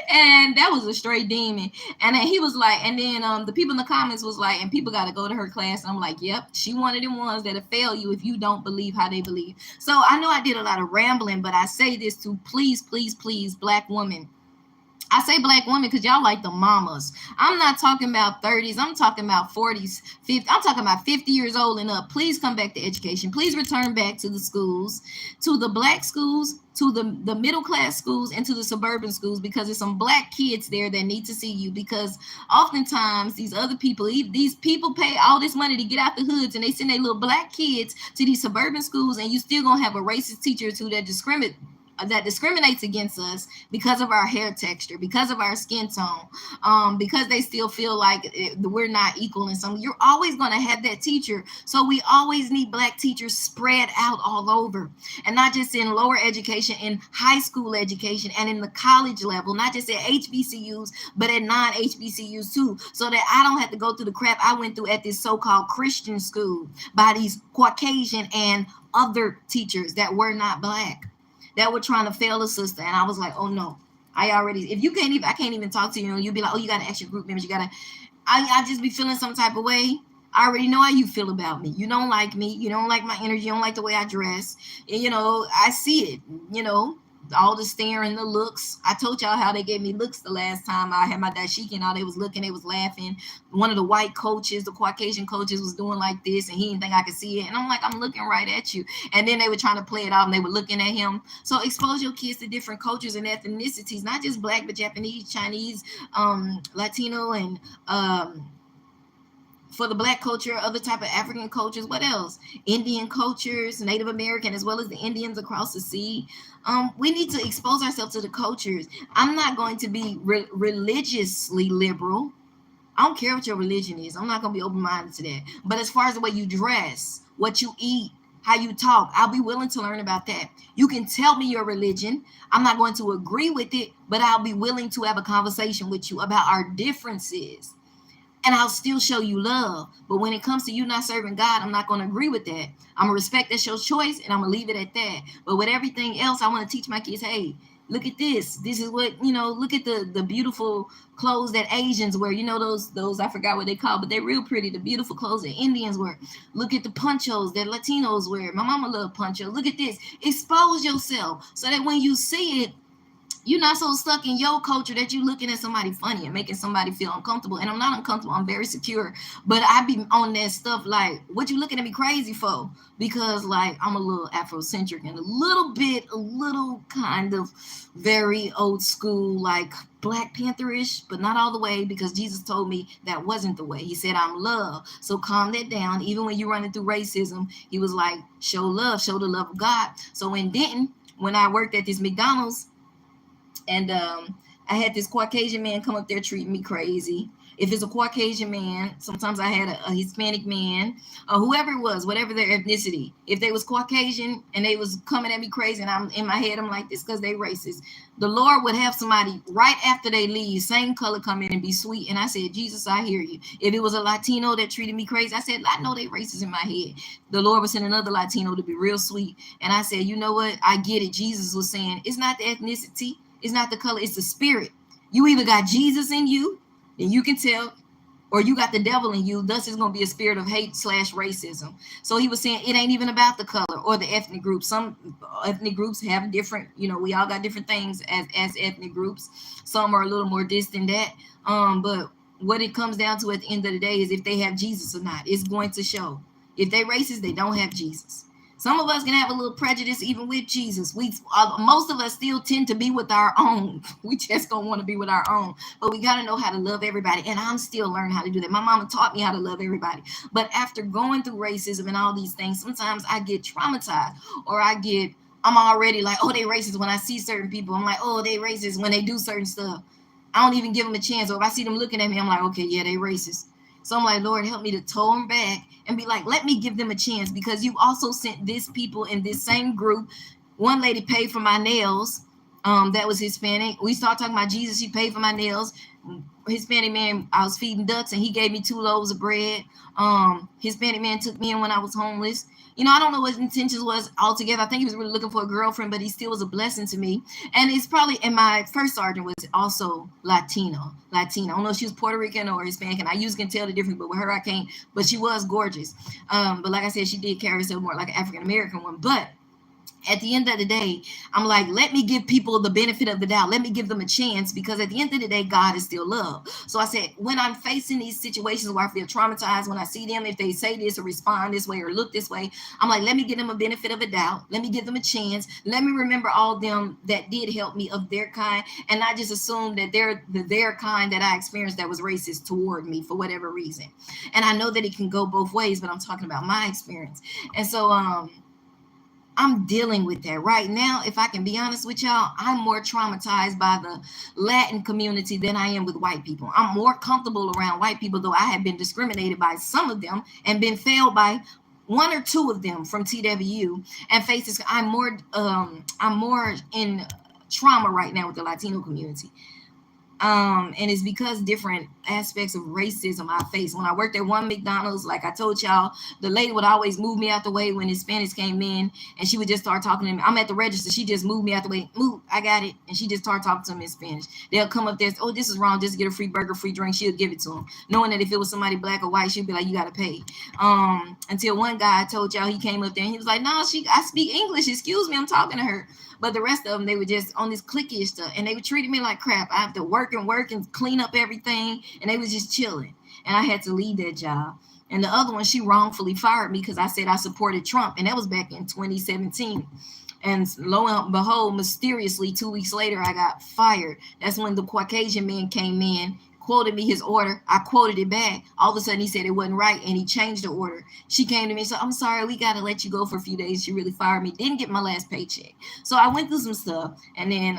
And that was a straight demon. And then he was like, and then the people in the comments was like, and people got to go to her class. And I'm like, yep, she one of them ones that'll fail you if you don't believe how they believe. So I know I did a lot of rambling, but I say this to please, please, please, Black women. I say Black women because y'all like the mamas. I'm not talking about 30s. I'm talking about 40s, 50s. I'm talking about 50 years old and up. Please come back to education. Please return back to the schools, to the Black schools, to the middle class schools, and to the suburban schools, because there's some Black kids there that need to see you. Because oftentimes these other people, these people pay all this money to get out the hoods, and they send their little Black kids to these suburban schools, and you still gonna have a racist teacher or two that discriminates against us because of our hair texture, because of our skin tone, because they still feel like we're not equal in some. You're always going to have that teacher. So we always need Black teachers spread out all over, and not just in lower education, in high school education, and in the college level, not just at HBCUs, but at non-HBCUs too, so that I don't have to go through the crap I went through at this so-called Christian school by these Caucasian and other teachers that were not Black, that were trying to fail a sister. And I was like, oh no, I already, if you can't even, I can't even talk to you, and you'll be like, oh, you got to ask your group members. You got to, I just be feeling some type of way. I already know how you feel about me. You don't like me. You don't like my energy. You don't like the way I dress. And, I see it, you know, all the staring, the looks. I told y'all how they gave me looks the last time I had my dashiki and all. They was looking, they was laughing. One of the white coaches, the Caucasian coaches, was doing like this, and he didn't think I could see it. And I'm like, I'm looking right at you. And then they were trying to play it off, and they were looking at him. So expose your kids to different cultures and ethnicities, not just black, but Japanese, Chinese, Latino, and for the black culture, other type of African cultures. What else? Indian cultures, Native American, as well as the Indians across the sea. We need to expose ourselves to the cultures. I'm not going to be religiously liberal. I don't care what your religion is. I'm not going to be open-minded to that. But as far as the way you dress, what you eat, how you talk, I'll be willing to learn about that. You can tell me your religion. I'm not going to agree with it, but I'll be willing to have a conversation with you about our differences, and I'll still show you love. But when it comes to you not serving God, I'm not going to agree with that. I'm going to respect that's your choice, and I'm going to leave it at that. But with everything else, I want to teach my kids, hey, look at this. This is what, look at the beautiful clothes that Asians wear. Those I forgot what they call, but they're real pretty. The beautiful clothes that Indians wear. Look at the ponchos that Latinos wear. My mama loved ponchos. Look at this. Expose yourself so that when you see it, you're not so stuck in your culture that you're looking at somebody funny and making somebody feel uncomfortable. And I'm not uncomfortable. I'm very secure. But I be on that stuff like, what you looking at me crazy for? Because like I'm a little Afrocentric and a little kind of very old school, like Black Pantherish, but not all the way, because Jesus told me that wasn't the way. He said, I'm love. So calm that down. Even when you're running through racism, he was like, show love, show the love of God. So in Denton, when I worked at this McDonald's, and I had this Caucasian man come up there treating me crazy. If it's a Caucasian man, sometimes I had a Hispanic man, or whoever it was, whatever their ethnicity. If they was Caucasian and they was coming at me crazy, and I'm in my head, I'm like, this because they racist. The Lord would have somebody right after they leave, same color, come in and be sweet. And I said, Jesus, I hear you. If it was a Latino that treated me crazy, I said, I know they racist in my head. The Lord would send another Latino to be real sweet. And I said, you know what? I get it. Jesus was saying, it's not the ethnicity. It's not the color, it's the spirit. You either got Jesus in you, then you can tell, or you got the devil in you. Thus, it's going to be a spirit of hate / racism. So he was saying it ain't even about the color or the ethnic group. Some ethnic groups have different, we all got different things as ethnic groups. Some are a little more this than that. But what it comes down to at the end of the day is if they have Jesus or not. It's going to show. If they racist, they don't have Jesus. Some of us can have a little prejudice even with Jesus. Most of us still tend to be with our own. We just don't want to be with our own. But we got to know how to love everybody. And I'm still learning how to do that. My mama taught me how to love everybody. But after going through racism and all these things, sometimes I get traumatized, or I'm already like, oh, they racist. When I see certain people, I'm like, oh, they racist when they do certain stuff. I don't even give them a chance. Or if I see them looking at me, I'm like, okay, yeah, they racist. So I'm like, Lord, help me to toe them back and be like, let me give them a chance, because you also sent this people in this same group. One lady paid for my nails. That was Hispanic. We started talking about Jesus. She paid for my nails. Hispanic man, I was feeding ducks and he gave me 2 loaves of bread. Hispanic man took me in when I was homeless. I don't know what his intentions was altogether. I think he was really looking for a girlfriend, but he still was a blessing to me. And it's probably, and my first sergeant was also Latina. I don't know if she was Puerto Rican or Hispanic, and I usually can tell the difference, but with her I can't. But she was gorgeous. But like I said, she did carry herself more like an African American one. But at the end of the day, I'm like, let me give people the benefit of the doubt. Let me give them a chance, because at the end of the day, God is still love. So I said, when I'm facing these situations where I feel traumatized, when I see them, if they say this or respond this way or look this way, I'm like, let me give them a benefit of a doubt. Let me give them a chance. Let me remember all them that did help me of their kind, and not just assume that they're their kind that I experienced that was racist toward me for whatever reason. And I know that it can go both ways, but I'm talking about my experience. And so, I'm dealing with that right now. If I can be honest with y'all, I'm more traumatized by the Latin community than I am with white people. I'm more comfortable around white people, though I have been discriminated by some of them and been failed by 1 or 2 of them from TWU and faces. I'm more in trauma right now with the Latino community. And it's because different aspects of racism I face. When I worked at one McDonald's, like I told y'all, the lady would always move me out the way when Hispanics came in, and she would just start talking to me. I'm at the register, she just moved me out the way. Move, I got it, and she just started talking to them in Spanish. They'll come up there, oh, this is wrong, just get a free burger, free drink. She'll give it to them, knowing that if it was somebody black or white, she'd be like, you gotta pay. Until one guy, I told y'all, he came up there and he was like, no, I speak English. Excuse me, I'm talking to her. But the rest of them, they were just on this cliquish stuff, and they were treating me like crap. I have to work and clean up everything, and they was just chilling. And I had to leave that job. And the other one, she wrongfully fired me because I said I supported Trump, and that was back in 2017. And lo and behold, mysteriously, 2 weeks later, I got fired. That's when the Caucasian man came in, quoted me his order. I quoted it back. All of a sudden, he said it wasn't right, and he changed the order. She came to me and said, I'm sorry, we got to let you go for a few days. She really fired me. Didn't get my last paycheck. So I went through some stuff. And then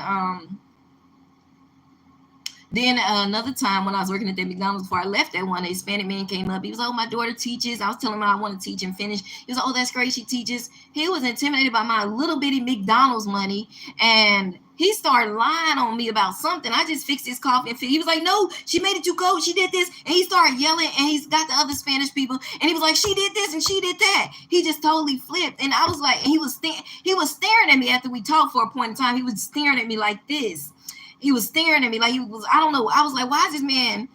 another time when I was working at that McDonald's before I left that one, a Hispanic man came up. He was like, oh, my daughter teaches. I was telling him I want to teach and finish. He was like, oh, that's great. She teaches. He was intimidated by my little bitty McDonald's money. And he started lying on me about something. I just fixed his coffee. And he was like, no, she made it too cold. She did this. And he started yelling. And he's got the other Spanish people. And he was like, she did this and she did that. He just totally flipped. And I was like, and he was staring at me after we talked for a point in time. He was staring at me like this. He was staring at me like he was, I don't know. I was like, why is this man,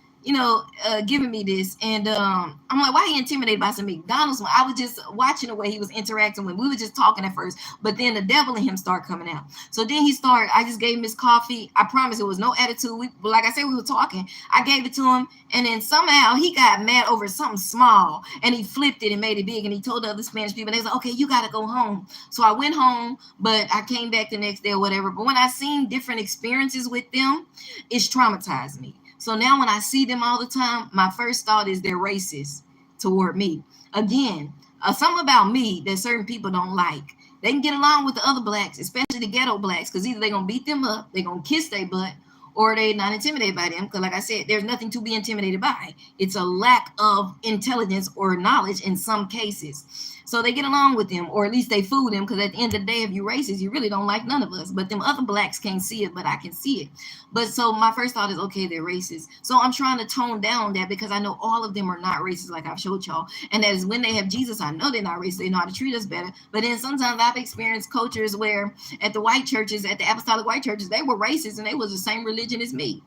giving me this? And I'm like, why he intimidated by some McDonald's? I was just watching the way he was interacting with. We were just talking at first, but then the devil in him started coming out. So then I just gave him his coffee. I promise it was no attitude. Like I said, we were talking. I gave it to him, and then somehow he got mad over something small, and he flipped it and made it big, and he told the other Spanish people, and they was like, okay, you got to go home. So I went home, but I came back the next day or whatever. But when I seen different experiences with them, it's traumatized me. So now when I see them all the time, my first thought is they're racist toward me. Again, something about me that certain people don't like. They can get along with the other blacks, especially the ghetto blacks, because either they're going to beat them up, they're going to kiss their butt, or they're not intimidated by them. Because like I said, there's nothing to be intimidated by. It's a lack of intelligence or knowledge in some cases. So they get along with them, or at least they fool them, because at the end of the day, if you're racist, you really don't like none of us. But them other blacks can't see it, but I can see it. But so my first thought is, okay, they're racist. So I'm trying to tone down that, because I know all of them are not racist, like I've showed y'all. And that is when they have Jesus, I know they're not racist. They know how to treat us better. But then sometimes I've experienced cultures where at the white churches, at the apostolic white churches, they were racist and they was the same religion as me.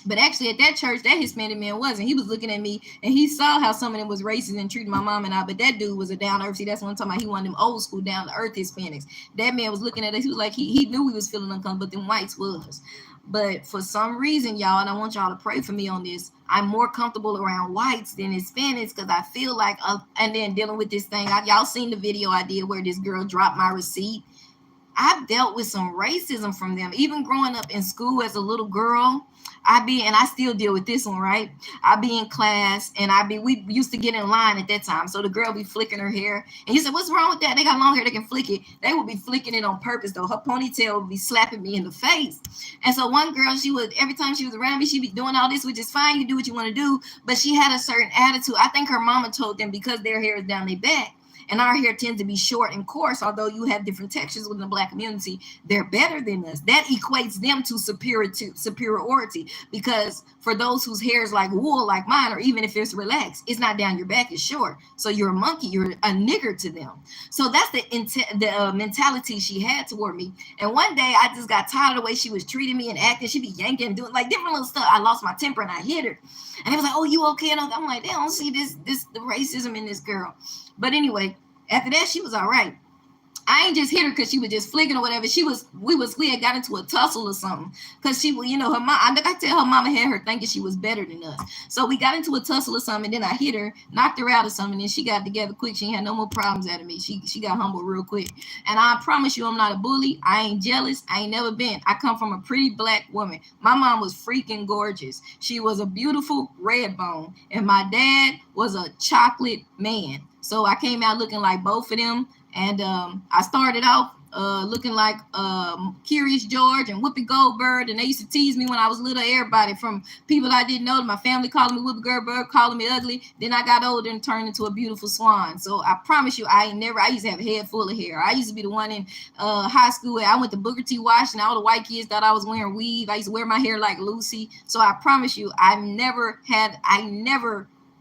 But actually, at that church, that Hispanic man wasn't. He was looking at me, and he saw how some of them was racist and treating my mom and I. But that dude was a down to earth. See, that's what I'm talking about. He wanted them old school down to earth Hispanics. That man was looking at us. He was like, he knew we was feeling uncomfortable, but them whites was. But for some reason, y'all, and I want y'all to pray for me on this, I'm more comfortable around whites than Hispanics, because I feel like, and then dealing with this thing, y'all seen the video I did where this girl dropped my receipt. I've dealt with some racism from them. Even growing up in school as a little girl, and I still deal with this one, right? I be in class, and we used to get in line at that time. So the girl be flicking her hair, and you said, what's wrong with that? They got long hair, they can flick it. They would be flicking it on purpose, though. Her ponytail would be slapping me in the face. And so one girl, every time she was around me, she'd be doing all this, which is fine. You do what you want to do. But she had a certain attitude. I think her mama told them, because their hair is down their back, and our hair tends to be short and coarse, although you have different textures within the black community, they're better than us. That equates them to superiority, because for those whose hair is like wool, like mine, or even if it's relaxed, it's not down your back, it's short. So you're a monkey, you're a nigger to them. So that's the mentality she had toward me. And one day I just got tired of the way she was treating me and acting. She'd be yanking and doing like different little stuff. I lost my temper and I hit her. And they was like, oh, you okay? And I'm like, they don't see the racism in this girl. But anyway, after that, she was all right. I ain't just hit her because she was just flicking or whatever. We had got into a tussle or something. Because her mom, I tell her mama had her thinking she was better than us. So we got into a tussle or something, and then I hit her, knocked her out or something, and she got together quick. She ain't had no more problems out of me. She got humble real quick. And I promise you, I'm not a bully. I ain't jealous. I ain't never been. I come from a pretty black woman. My mom was freaking gorgeous. She was a beautiful red bone. And my dad was a chocolate man. So I came out looking like both of them. And I started off looking like Curious George and Whoopi Goldberg. And they used to tease me when I was little. Everybody from people I didn't know to my family calling me Whoopi Goldberg, calling me ugly. Then I got older and turned into a beautiful swan. So I promise you, I used to have a head full of hair. I used to be the one in high school where I went to Booker T. Washington. All the white kids thought I was wearing weave. I used to wear my hair like Lucy. So I promise you, I never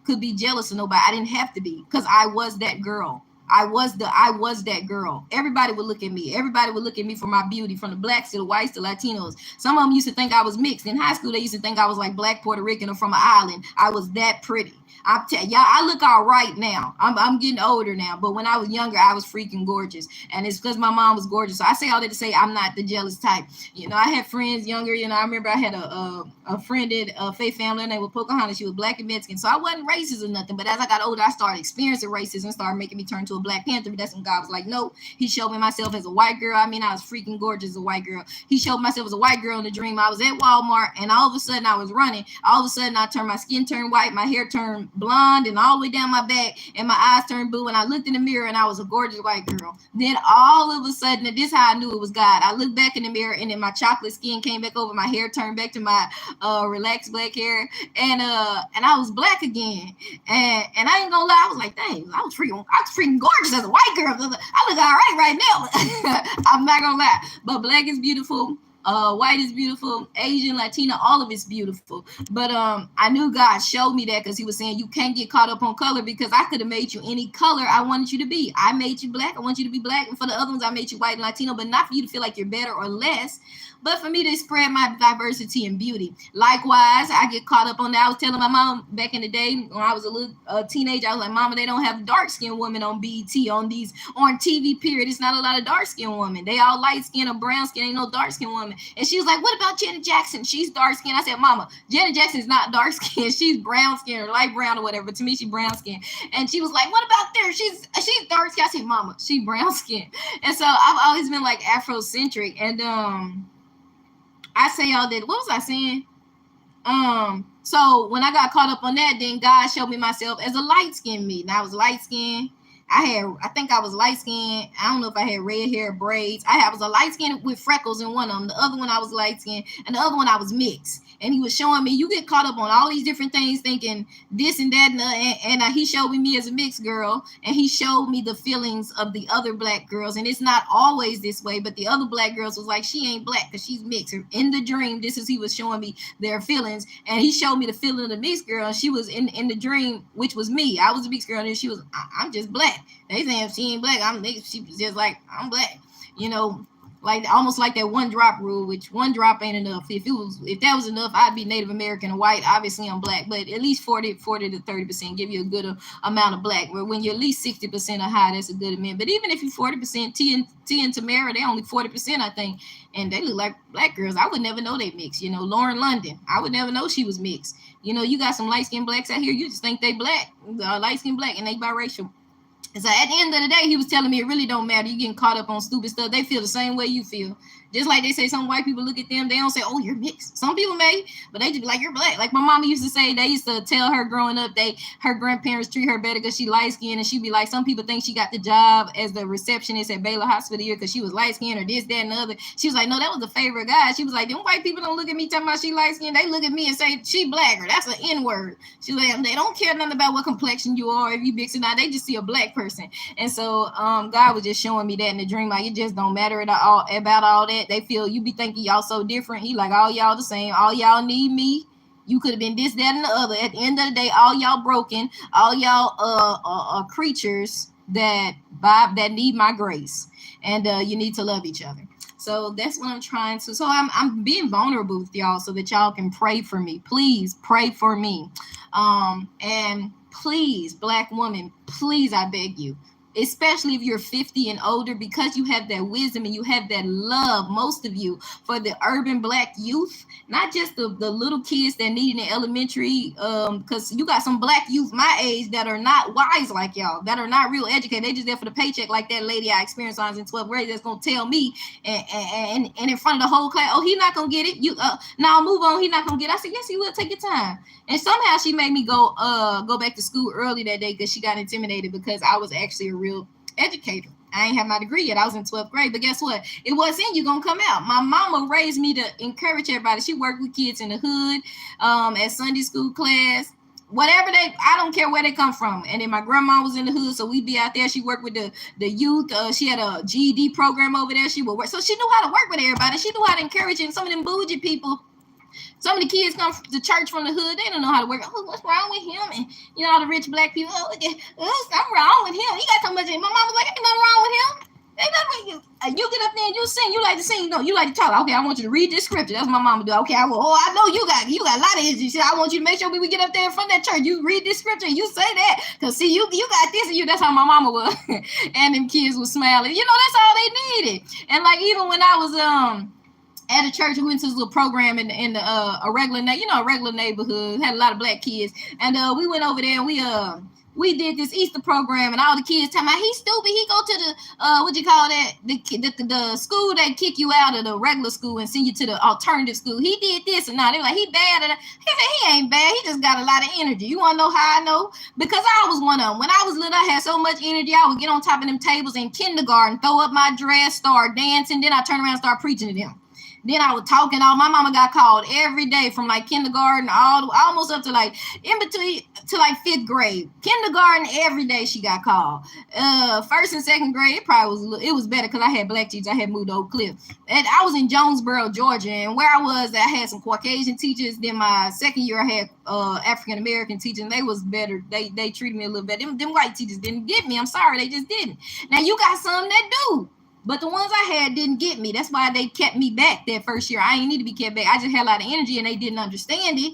could be jealous of nobody. I didn't have to be, because I was that girl. I was that girl. Everybody would look at me. Everybody would look at me for my beauty, from the blacks to the whites to Latinos. Some of them used to think I was mixed. In high school, they used to think I was like black Puerto Rican or from an island. I was that pretty. I'm telling y'all, I look all right now. I'm getting older now, but when I was younger, I was freaking gorgeous, and it's because my mom was gorgeous. So I say all that to say I'm not the jealous type. You know, I had friends younger. You know, I remember I had a friend at Faith Family, and they were Pocahontas. She was black and Mexican, so I wasn't racist or nothing. But as I got older, I started experiencing racism, started making me turn to a Black Panther. But that's when God was like, no. He showed me myself as a white girl. I mean, I was freaking gorgeous as a white girl. He showed myself as a white girl in the dream. I was at Walmart, and all of a sudden I was running. All of a sudden my skin turned white, my hair turned blonde, and all the way down my back, and my eyes turned blue, and I looked in the mirror, and I was a gorgeous white girl. Then all of a sudden, and this is how I knew it was God. I looked back in the mirror, and then my chocolate skin came back over, my hair turned back to my relaxed black hair, and I was black again. And I ain't gonna lie, I was like, dang, I was freaking gorgeous as a white girl. I look all right now. I'm not gonna lie, but black is beautiful. White is beautiful, Asian, Latina, all of it's beautiful. But I knew God showed me that, because he was saying you can't get caught up on color, because I could have made you any color I wanted you to be. I made you black. I want you to be black. And for the other ones, I made you white and Latino, but not for you to feel like you're better or less, but for me to spread my diversity and beauty. Likewise, I get caught up on that. I was telling my mom back in the day when I was a little teenager, I was like, Mama, they don't have dark-skinned women on BET, on TV, period. It's not a lot of dark-skinned women. They all light-skinned or brown-skinned. Ain't no dark-skinned woman. And she was like, what about Janet Jackson? She's dark-skinned. I said, Mama, Janet Jackson's not dark-skinned. She's brown-skinned or light brown or whatever. But to me, she's brown-skinned. And she was like, what about there? She's dark-skinned. I said, Mama, she's brown-skinned. And so I've always been like Afrocentric. And I say all that. What was I saying? So when I got caught up on that, then God showed me myself as a light-skinned me. And I was light-skinned. I think I was light-skinned. I don't know if I had red hair, braids. I was a light-skinned with freckles in one of them. The other one I was light-skinned, and the other one I was mixed. And he was showing me, you get caught up on all these different things, thinking this and that, and he showed me as a mixed girl, and he showed me the feelings of the other black girls. And it's not always this way, but the other black girls was like, she ain't black because she's mixed. In the dream, he was showing me their feelings, and he showed me the feeling of the mixed girl, and she was in the dream, which was me. I was a mixed girl, and she was, I'm just black. They saying she ain't black, I'm mixed. She was just like, I'm black, you know. Like almost like that one drop rule, which one drop ain't enough. If that was enough, I'd be Native American and white. Obviously, I'm black, but at least 40 to 30% give you a good amount of black. Where when you're at least 60% or high, that's a good amount. But even if you're 40%, T and Tamara, they only 40%, I think, and they look like black girls. I would never know they mixed. You know, Lauren London, I would never know she was mixed. You know, you got some light skinned blacks out here, you just think they black, light skinned black, and they biracial. And so at the end of the day, he was telling me it really don't matter. You getting caught up on stupid stuff. They feel the same way you feel. Just like they say, some white people look at them, they don't say, oh, you're mixed. Some people may, but they just be like, you're black. Like my mama used to say, they used to tell her growing up, her grandparents treat her better because she light skinned. And she'd be like, some people think she got the job as the receptionist at Baylor Hospital here because she was light skinned or this, that, and the other. She was like, no, that was the favorite guy. She was like, them white people don't look at me talking about she light skinned. They look at me and say, she black, or that's an N word. She was like, they don't care nothing about what complexion you are, if you mix or not. They just see a black person. And so God was just showing me that in the dream, like it just don't matter at all about all that. They feel you be thinking y'all so different. He like, all y'all the same. All y'all need me. You could have been this, that, and the other. At the end of the day, all y'all broken. All y'all creatures that need my grace, and you need to love each other. So that's what I'm trying to. So I'm being vulnerable with y'all so that y'all can pray for me. Please pray for me. And please, Black woman, please, I beg you, especially if you're 50 and older, because you have that wisdom and you have that love, most of you, for the urban Black youth, not just the little kids that need in elementary, because you got some Black youth my age that are not wise like y'all, that are not real educated. They just there for the paycheck, like that lady I experienced when I was in 12th grade that's going to tell me and in front of the whole class, oh, he's not going to get it. Now move on, he's not going to get it. I said, yes, he will. Take your time. And somehow she made me go back to school early that day because she got intimidated because I was actually a real educator. I ain't have my degree yet. I was in 12th grade. But guess what? It was in you gonna come out. My mama raised me to encourage everybody. She worked with kids in the hood, at Sunday school class. Whatever I don't care where they come from. And then my grandma was in the hood, so we'd be out there. She worked with the youth. She had a GED program over there. She would work, so she knew how to work with everybody. She knew how to encourage. And some of them bougie people, some of the kids come to church from the hood. They don't know how to work. Oh, what's wrong with him? And all the rich black people. Oh, something wrong with him. He got so much. My mom was like, ain't nothing wrong with him. Ain't nothing wrong with you. You get up there and you sing. You like to sing. No, you like to talk. Okay, I want you to read this scripture. That's what my mama do. Okay, I know you got a lot of energy. I want you to make sure we get up there in front of that church. You read this scripture. You say that. Cause see, you got this and you. That's how my mama was. And them kids were smiling. That's all they needed. And like even when I was at a church, we went to this little program in a regular neighborhood, had a lot of black kids, and we went over there and we did this Easter program, and all the kids talking about he's stupid. He go to the what you call that, the school that kick you out of the regular school and send you to the alternative school. He did this and now they're like he bad. He said he ain't bad. He just got a lot of energy. You want to know how I know? Because I was one of them. When I was little, I had so much energy. I would get on top of them tables in kindergarten, throw up my dress, start dancing. Then I turn around and start preaching to them. Then I was talking. My mama got called every day from like kindergarten almost up to like in between to like 5th grade. Kindergarten every day she got called. 1st and 2nd grade it was better because I had black teachers. I had moved to Oak Cliff, and I was in Jonesboro, Georgia. And where I was, I had some Caucasian teachers. Then my 2nd year, I had African American teachers. And they was better. They treated me a little better. Them white teachers didn't get me. I'm sorry, they just didn't. Now you got some that do. But the ones I had didn't get me. That's why they kept me back that first year. I ain't need to be kept back. I just had a lot of energy and they didn't understand it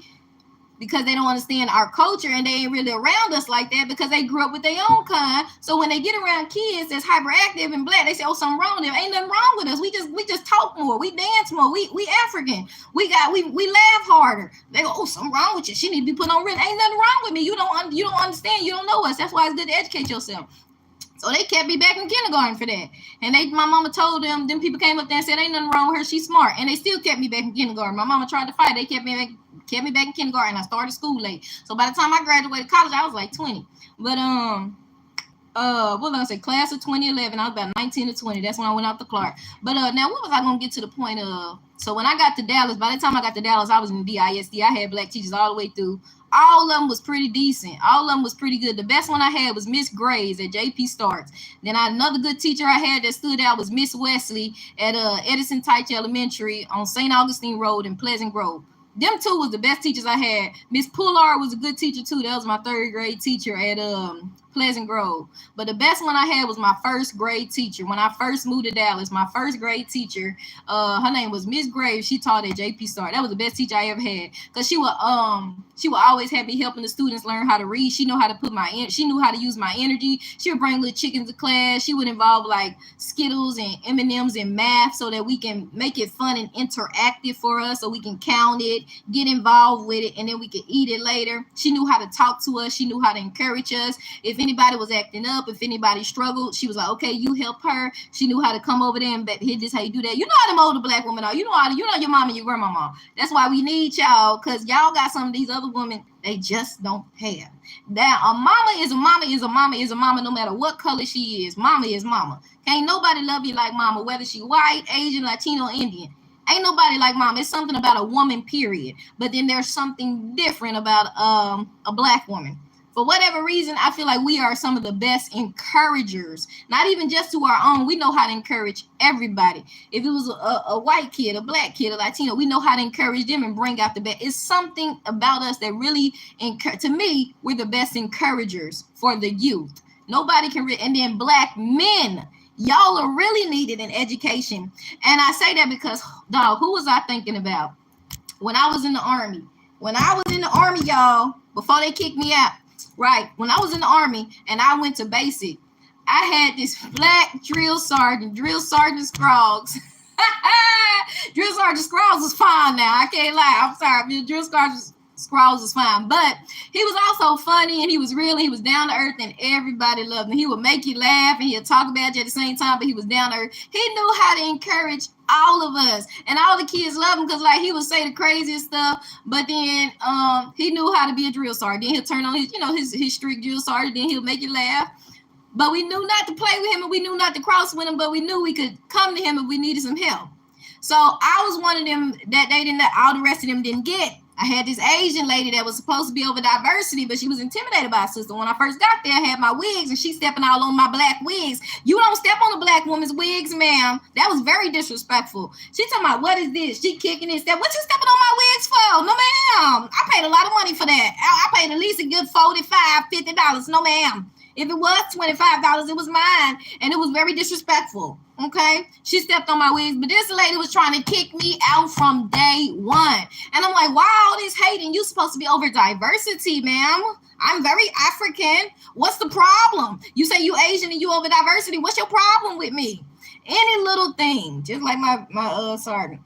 because they don't understand our culture and they ain't really around us like that because they grew up with their own kind. So when they get around kids that's hyperactive and black, they say, oh, something wrong with them. Ain't nothing wrong with us. We just talk more. We dance more. We African. We laugh harder. They go, oh, something wrong with you. She need to be put on rent. Ain't nothing wrong with me. You don't understand. You don't know us. That's why it's good to educate yourself. So they kept me back in kindergarten for that. And my mama told them people came up there and said, ain't nothing wrong with her. She's smart. And they still kept me back in kindergarten. My mama tried to fight. They kept me back in kindergarten. I started school late. So by the time I graduated college, I was like 20. But what was I gonna say? Class of 2011. I was about 19 or 20. That's when I went out to Clark. But now what was I gonna get to the point of? So when I got to Dallas, by the time I got to Dallas, I was in DISD. I had black teachers all the way through. All of them was pretty decent. All of them was pretty good. The best one I had was Miss Graves at JP Starks. Then another good teacher I had that stood out was Miss Wesley at Edison Teich Elementary on St. Augustine Road in Pleasant Grove. Them two was the best teachers I had. Miss Pullard was a good teacher too. That was my 3rd grade teacher at Pleasant Grove. But the best one I had was my 1st grade teacher. When I first moved to Dallas, my 1st grade teacher, her name was Miss Graves. She taught at JP Stark. That was the best teacher I ever had. Because she would always have me helping the students learn how to read. She knew how to she knew how to use my energy. She would bring little chickens to class. She would involve like Skittles and M&Ms in math so that we can make it fun and interactive for us so we can count it, get involved with it, and then we could eat it later. She knew how to talk to us. She knew how to encourage us. If anybody was acting up, if anybody struggled, she was like, okay, you help her. She knew how to come over there and hit this how you do that. You know how them older black women are. You know your mom and your grandmama. That's why we need y'all, because y'all got some of these other women they just don't have. That a mama is a mama is a mama is a mama no matter what color she is. Mama is mama. Can't nobody love you like mama, whether she white, Asian, Latino, Indian. Ain't nobody like mama. It's something about a woman, period. But then there's something different about a black woman. For whatever reason, I feel like we are some of the best encouragers, not even just to our own. We know how to encourage everybody. If it was a white kid, a black kid, a Latino, we know how to encourage them and bring out the best. It's something about us that really, to me, we're the best encouragers for the youth. Nobody can, and then black men, y'all are really needed in education. And I say that because, dog, who was I thinking about? When I was in the Army. When I was in the Army, y'all, before they kicked me out, right, when I was in the Army and I went to basic, I had this black drill sergeant Scroggs. Drill Sergeant Scroggs was fine now. I can't lie. I'm sorry. Drill Sergeant Scroggs was fine. But he was also funny and he was real. He was down to earth and everybody loved him. He would make you laugh and he'd talk about you at the same time, but he was down to earth. He knew how to encourage all of us, and all the kids loved him because like he would say the craziest stuff, but then he knew how to be a drill sergeant. Then he'll turn on his strict drill sergeant, then he'll make you laugh. But we knew not to play with him, and we knew not to cross with him, but we knew we could come to him if we needed some help. So I was one of them that they didn't, all the rest of them didn't get. I had this Asian lady that was supposed to be over diversity, but she was intimidated by her sister. When I first got there, I had my wigs, and she stepping all on my black wigs. You don't step on a black woman's wigs, ma'am. That was very disrespectful. She talking about, what is this? She kicking and step. What you stepping on my wigs for? No, ma'am. I paid a lot of money for that. I paid at least a good $45, $50. No, ma'am. If it was $25, it was mine, and it was very disrespectful. Okay, she stepped on my wigs, but this lady was trying to kick me out from day one, and I'm like, why all this hating? You supposed to be over diversity, ma'am. I'm very African. What's the problem? You say you Asian and you over diversity. What's your problem with me? Any little thing, just like my sergeant.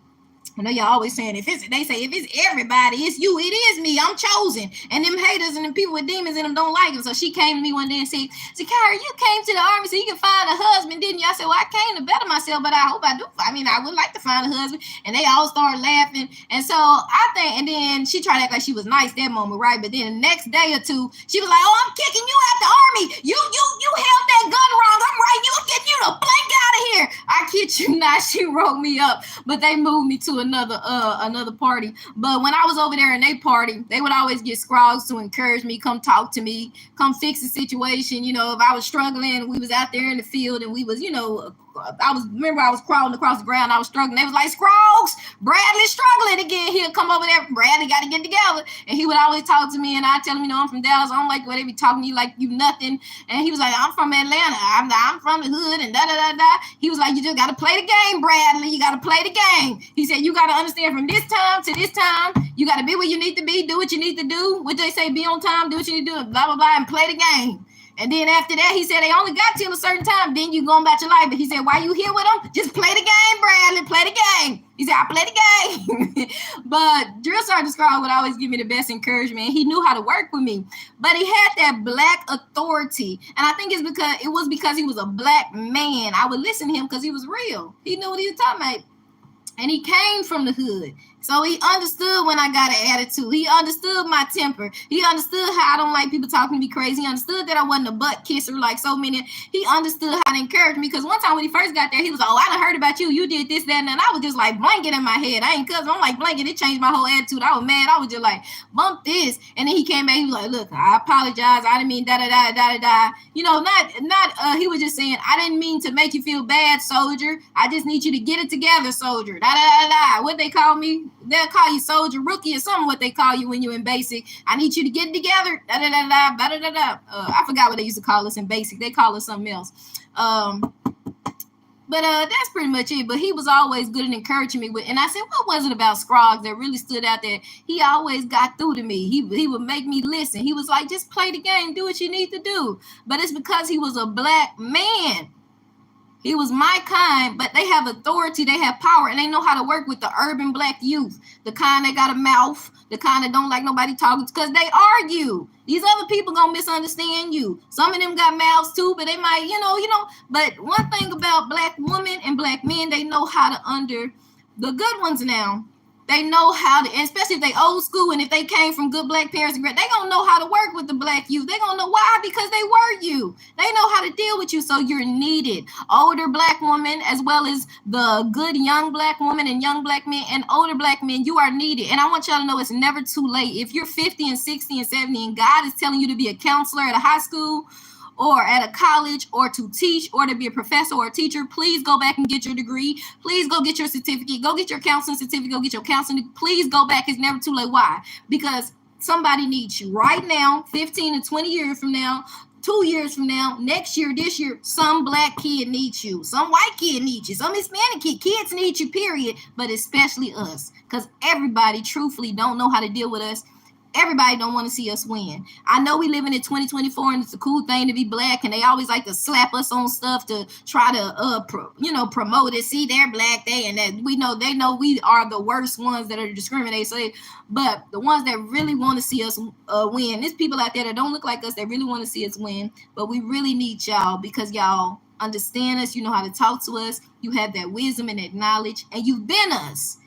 I know y'all always saying they say if it's everybody, it's you, it is me, I'm chosen. And them haters and them people with demons in them don't like him. So she came to me one day and said, Zakara, you came to the army so you can find a husband, didn't you? I said, well, I came to better myself, but I hope I do. I mean, I would like to find a husband. And they all started laughing. And so I think, and then she tried to act like she was nice that moment, right? But then the next day or two, she was like, oh, I'm kicking you out the army. You held that gun wrong. I'm right. You getting you the blank out of here. I kid you not, she wrote me up. But they moved me to another party. But when I was over there in their party, they would always get scrolls to encourage me, come talk to me, come fix the situation. You know, if I was struggling, we was out there in the field and we was, I was crawling across the ground. I was struggling. They was like, Scruggs, Bradley's struggling again. He'll come over there. Bradley got to get together. And he would always talk to me, and I tell him, I'm from Dallas. I don't like where they be talking to you like you nothing. And he was like, I'm from Atlanta. I'm from the hood and da-da-da-da. He was like, you just got to play the game, Bradley. You got to play the game. He said, you got to understand from this time to this time, you got to be where you need to be, do what you need to do. What they say, be on time, do what you need to do, blah, blah, blah, and play the game. And then after that, he said they only got till a certain time. Then you going about your life. But he said, why you here with them? Just play the game, Bradley. Play the game. He said, I play the game. But Drill Sergeant Scruggs would always give me the best encouragement. He knew how to work with me. But he had that black authority. And I think it was because he was a black man. I would listen to him because he was real. He knew what he was talking about. And he came from the hood. So he understood when I got an attitude. He understood my temper. He understood how I don't like people talking to me crazy. He understood that I wasn't a butt kisser like so many. He understood how to encourage me. Because one time when he first got there, he was like, oh, I done heard about you. You did this, that, and I was just like blanket in my head. I ain't cousin. I'm like blanket. It changed my whole attitude. I was mad. I was just like, bump this. And then he came back. He was like, look, I apologize. I didn't mean da-da-da-da-da-da. He was just saying, I didn't mean to make you feel bad, soldier. I just need you to get it together, soldier. Da-da-da-da. What they call me? They'll call you soldier rookie or something, what they call you when you're in basic. I need you to get it together. I forgot what they used to call us in basic. They call us something else. But that's pretty much it. But he was always good at encouraging me. And I said, what was it about Scruggs that really stood out there? He always got through to me. He would make me listen. He was like, just play the game. Do what you need to do. But it's because he was a black man. He was my kind, but they have authority, they have power, and they know how to work with the urban black youth. The kind that got a mouth, the kind that don't like nobody talking, because they argue. These other people gonna misunderstand you. Some of them got mouths too, but they might, But one thing about black women and black men, they know how to the good ones now. They know how to, especially if they old school and if they came from good black parents, they gonna know how to work with the black youth. They gonna know why, because they were you. They know how to deal with you, so you're needed. Older black women, as well as the good young black woman and young black men and older black men, you are needed. And I want y'all to know it's never too late. If you're 50 and 60 and 70 and God is telling you to be a counselor at a high school, or at a college, or to teach, or to be a professor or a teacher, please go back and get your degree. Please go get your certificate. Go get your counseling certificate. Go get your counseling. Please go back. It's never too late. Why? Because somebody needs you right now, 15 and 20 years from now, 2 years from now, next year, this year, some black kid needs you. Some white kid needs you. Some Hispanic kid. Kids need you, period. But especially us. Because everybody, truthfully, don't know how to deal with us. Everybody don't want to see us win. I know we living in 2024 and it's a cool thing to be black, and they always like to slap us on stuff to try to promote it. See, they're black, they know we are the worst ones that are discriminated. So but the ones that really want to see us win, there's people out there that don't look like us that really want to see us win, but we really need y'all because y'all understand us, you know how to talk to us, you have that wisdom and that knowledge, and you've been us,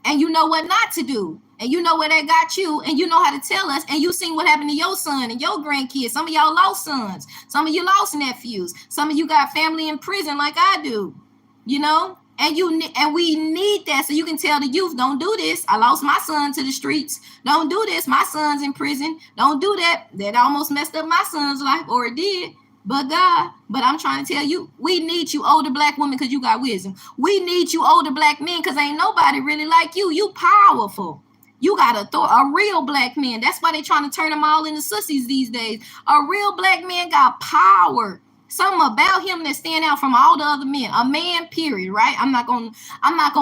and you know what not to do. And you know where they got you, and you know how to tell us, and you seen what happened to your son and your grandkids. Some of y'all lost sons, some of you lost nephews, some of you got family in prison like I do, you know. And we need that, so you can tell the youth, don't do this. I lost my son to the streets. Don't do this. My son's in prison. Don't do that. That almost messed up my son's life, or it did. But God, but I'm trying to tell you, we need you older black women because you got wisdom. We need you older black men because ain't nobody really like you. You powerful. You got a real black man. That's why they trying to turn them all into sissies these days. A real black man got power. Something about him that stand out from all the other men. A man, period, right? I'm not gonna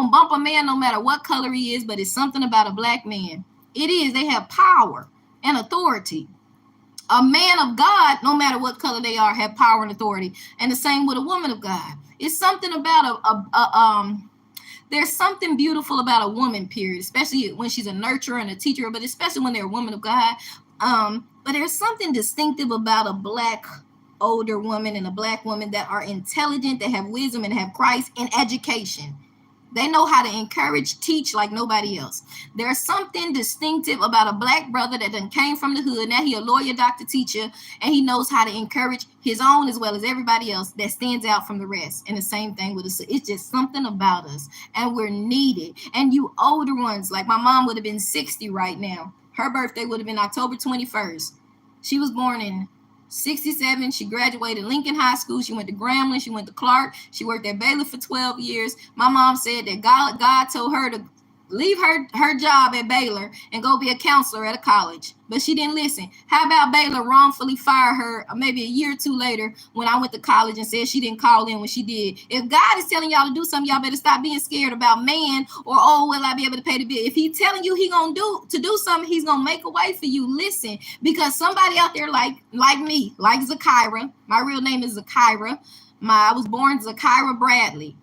bump a man no matter what color he is, but it's something about a black man. It is. They have power and authority. A man of God, no matter what color they are, have power and authority. And the same with a woman of God. It's something about there's something beautiful about a woman, period, especially when she's a nurturer and a teacher, but especially when they're a woman of God. But there's something distinctive about a black older woman and a black woman that are intelligent, that have wisdom and have Christ in education. They know how to encourage, teach like nobody else. There's something distinctive about a black brother that done came from the hood. Now he a lawyer, doctor, teacher, and he knows how to encourage his own as well as everybody else that stands out from the rest. And the same thing with us. It's just something about us, and we're needed. And you older ones, like my mom would have been 60 right now. Her birthday would have been October 21st. She was born in 67. She graduated Lincoln High School. She went to Grambling. She went to Clark. She worked at Baylor for 12 years. My mom said that God told her to leave her job at Baylor and go be a counselor at a college. But she didn't listen. How about Baylor wrongfully fire her maybe a year or two later when I went to college and said she didn't call in when she did? If God is telling y'all to do something, y'all better stop being scared about man or, oh, will I be able to pay the bill? If he's telling you he gonna do something, he's gonna make a way for you. Listen, because somebody out there like me, like Zakira, my real name is Zakira. I was born Zakira Bradley.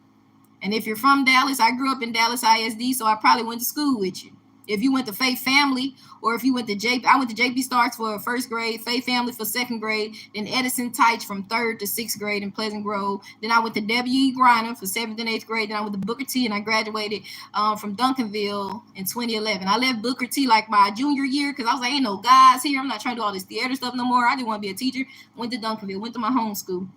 And if you're from Dallas, I grew up in Dallas ISD, so I probably went to school with you. If you went to Faith Family, or if you went to I went to JP Starks for first grade, Faith Family for second grade, then Edison Teich from third to sixth grade in Pleasant Grove. Then I went to W.E. Griner for seventh and eighth grade. Then I went to Booker T, and I graduated from Duncanville in 2011. I left Booker T like my junior year because I was like, ain't no guys here. I'm not trying to do all this theater stuff no more. I didn't want to be a teacher. Went to Duncanville, went to my home school.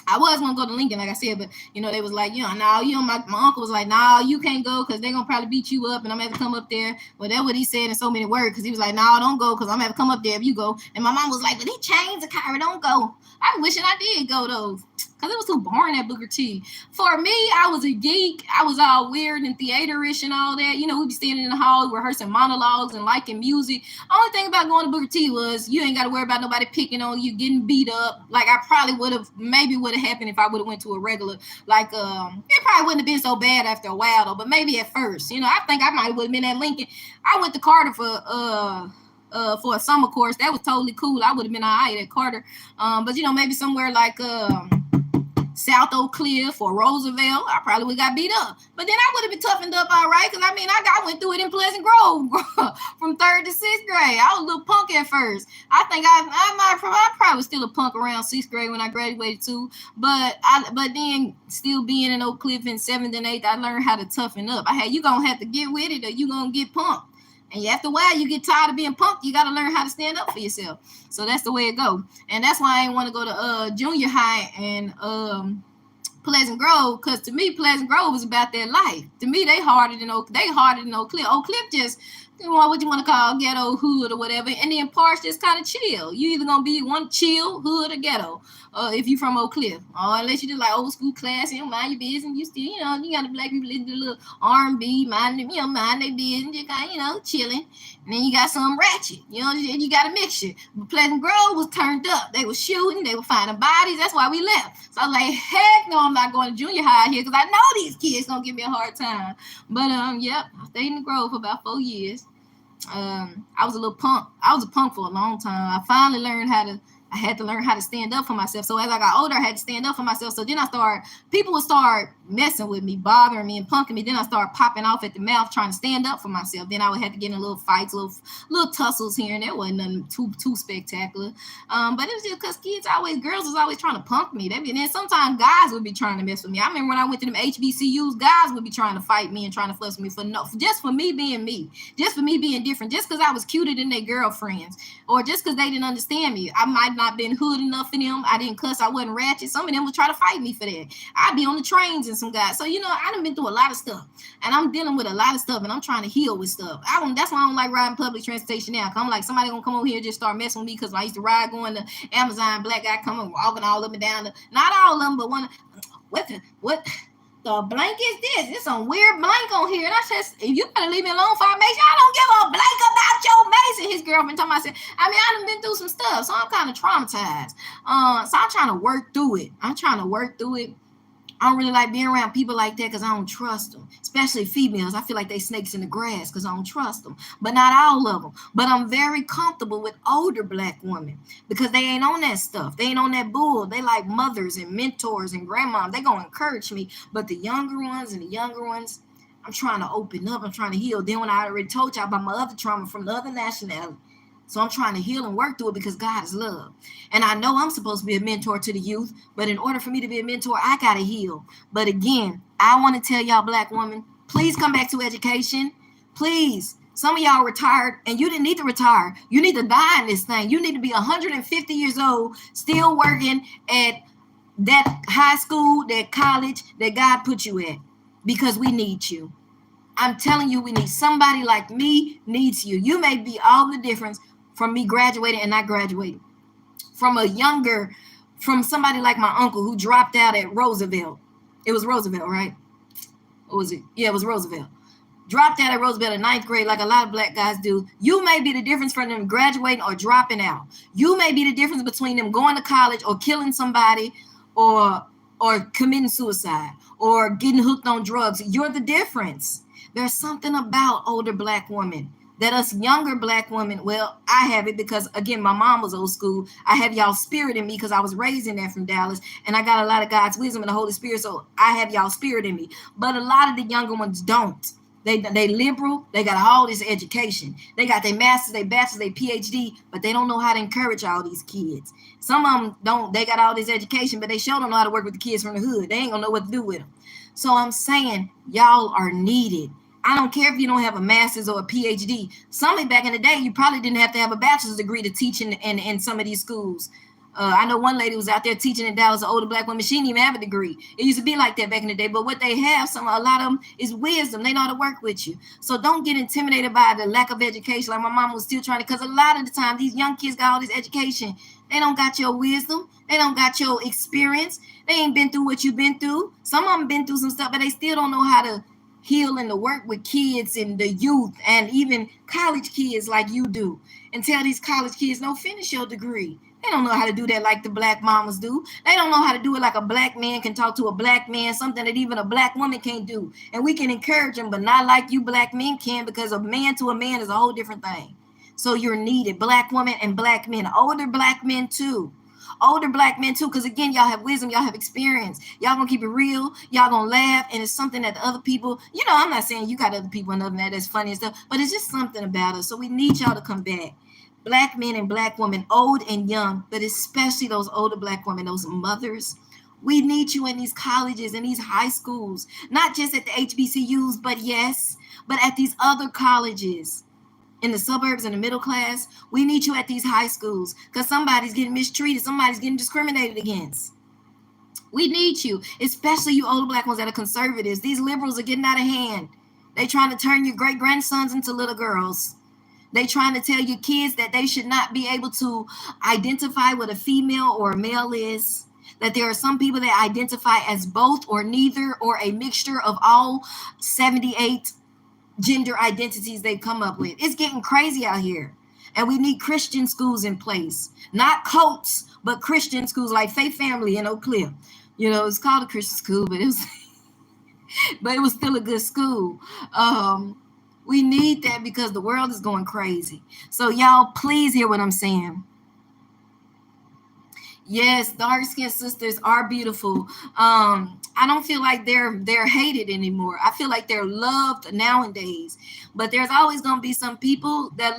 I was gonna go to Lincoln, like I said, but they was like, my uncle was like, no, you can't go because they're gonna probably beat you up and I'm gonna have to come up there. Well, that's what he said in so many words, because he was like, no, don't go because I'm gonna have to come up there if you go. And my mom was like, but he changed the car, don't go. I wishing I did go though, because it was too boring at Booker T. For me, I was a geek. I was all weird and theaterish and all that. We'd be standing in the hall rehearsing monologues and liking music. Only thing about going to Booker T was you ain't got to worry about nobody picking on you, getting beat up. Like I probably would have happened if I would have went to a regular. Like it probably wouldn't have been so bad after a while though. But maybe at first, I think I might would have been at Lincoln. I went to Carter for a summer course. That was totally cool. I would have been all right at Carter. But maybe somewhere like South Oak Cliff or Roosevelt, I probably would have got beat up. But then I would have been toughened up all right, because I went through it in Pleasant Grove from third to sixth grade. I was a little punk at first. I think I probably was still a punk around sixth grade when I graduated too. But then still being in Oak Cliff in seventh and eighth, I learned how to toughen up. You gonna have to get with it or you gonna get punked. And after a while, you get tired of being punked. You got to learn how to stand up for yourself. So that's the way it go. And that's why I didn't want to go to junior high and Pleasant Grove, because to me, Pleasant Grove was about their life. To me, they harder than Oak Cliff. Oak Cliff just, what you want to call ghetto, hood, or whatever. And then Parks just kind of chill. You either going to be one chill, hood, or ghetto. If you from Oak Cliff. Or unless you just like old school class, mind your business. You still, you got the black people listen to a little R&B, mind their business, just kind of, chilling. And then you got some ratchet. You got a mixture. But Pleasant Grove was turned up. They were shooting. They were finding bodies. That's why we left. So I was like, heck no, I'm not going to junior high here, because I know these kids going to give me a hard time. But, I stayed in the Grove for about 4 years. I was a little punk. I was a punk for a long time. I finally learned how to I had to learn how to stand up for myself. So as I got older, I had to stand up for myself. So then people would start messing with me, bothering me and punking me. Then I started popping off at the mouth trying to stand up for myself. Then I would have to get in little fights, little tussles here and there. Wasn't nothing too spectacular. But it was just because girls was always trying to punk me. And then sometimes guys would be trying to mess with me. I remember when I went to them HBCUs, guys would be trying to fight me and trying to fuss with me just for me being me, just for me being different, just because I was cuter than their girlfriends, or just because they didn't understand me. I might not been hood enough for them. I didn't cuss. I wasn't ratchet. Some of them would try to fight me for that. I'd be on the trains and some guys. So, I done been through a lot of stuff. And I'm dealing with a lot of stuff. And I'm trying to heal with stuff. That's why I don't like riding public transportation now. Cause I'm like, somebody gonna come over here and just start messing with me. Because I used to ride going to Amazon, black guy coming walking all up and down. Not all of them, but one. What the blank is this? It's some weird blank on here. And I said, if you better leave me alone for a Mason, I don't give a blank about your Mason. His girlfriend told me, I done been through some stuff. So I'm kind of traumatized. So I'm trying to work through it. I don't really like being around people like that because I don't trust them, especially females. I feel like they snakes in the grass because I don't trust them, but not all of them. But I'm very comfortable with older black women because they ain't on that stuff. They ain't on that bull. They like mothers and mentors and grandmoms. They gonna encourage me. But the younger ones, I'm trying to open up. I'm trying to heal. Then when I already told y'all about my other trauma from the other nationality, so I'm trying to heal and work through it because God is love. And I know I'm supposed to be a mentor to the youth, but in order for me to be a mentor, I got to heal. But again, I want to tell y'all, black women, please come back to education. Please. Some of y'all retired and you didn't need to retire. You need to die in this thing. You need to be 150 years old, still working at that high school, that college that God put you at, because we need you. I'm telling you, we need somebody like me needs you. You may be all the difference from me graduating and not graduating. From somebody like my uncle who dropped out at Roosevelt. It was Roosevelt, right? What was it? Yeah, it was Roosevelt. Dropped out at Roosevelt in 9th grade like a lot of black guys do. You may be the difference from them graduating or dropping out. You may be the difference between them going to college or killing somebody or committing suicide or getting hooked on drugs. You're the difference. There's something about older black women that us younger black women, well, I have it because, again, my mom was old school. I have y'all spirit in me because I was raised in there from Dallas, and I got a lot of God's wisdom and the Holy Spirit, so I have y'all spirit in me. But a lot of the younger ones don't. They liberal. They got all this education. They got their masters, their bachelors, their PhD, but they don't know how to encourage all these kids. Some of them don't. They got all this education, but they sure don't know how to work with the kids from the hood. They ain't gonna know what to do with them. So I'm saying y'all are needed. I don't care if you don't have a master's or a PhD. Some back in the day, you probably didn't have to have a bachelor's degree to teach in some of these schools. I know one lady was out there teaching in Dallas, an older black woman. She didn't even have a degree. It used to be like that back in the day. But what they have, a lot of them, is wisdom. They know how to work with you. So don't get intimidated by the lack of education. Like my mom was still trying to, because a lot of the time, these young kids got all this education. They don't got your wisdom. They don't got your experience. They ain't been through what you've been through. Some of them been through some stuff, but they still don't know how to heal and to work with kids and the youth and even college kids like you do, and tell these college kids, no, finish your degree. They don't know how to do that like the black mamas do. They don't know how to do it like a black man can talk to a black man, something that even a black woman can't do. And we can encourage them, but not like you black men can, because a man to a man is a whole different thing. So you're needed, black women and black men, older black men too. Older black men too, because again, y'all have wisdom, y'all have experience. Y'all gonna keep it real, y'all gonna laugh, and it's something that the other people, I'm not saying you got other people and other that's funny and stuff, but it's just something about us. So we need y'all to come back. Black men and black women, old and young, but especially those older black women, those mothers. We need you in these colleges and these high schools, not just at the HBCUs, but at these other colleges. In the suburbs and the middle class, we need you at these high schools because somebody's getting mistreated, somebody's getting discriminated against. We need you, especially you older black ones that are conservatives. These liberals are getting out of hand. They trying to turn your great grandsons into little girls. They trying to tell your kids that they should not be able to identify what a female or a male is. That there are some people that identify as both or neither or a mixture of all 78 gender identities they've come up with. It's getting crazy out here. And we need Christian schools in place. Not cults, but Christian schools like Faith Family in Oak Cliff. It's called a Christian school, but it was still a good school. We need that because the world is going crazy. So y'all, please hear what I'm saying. Yes, dark skinned sisters are beautiful. I don't feel like they're hated anymore. I feel like they're loved nowadays. But there's always gonna be some people that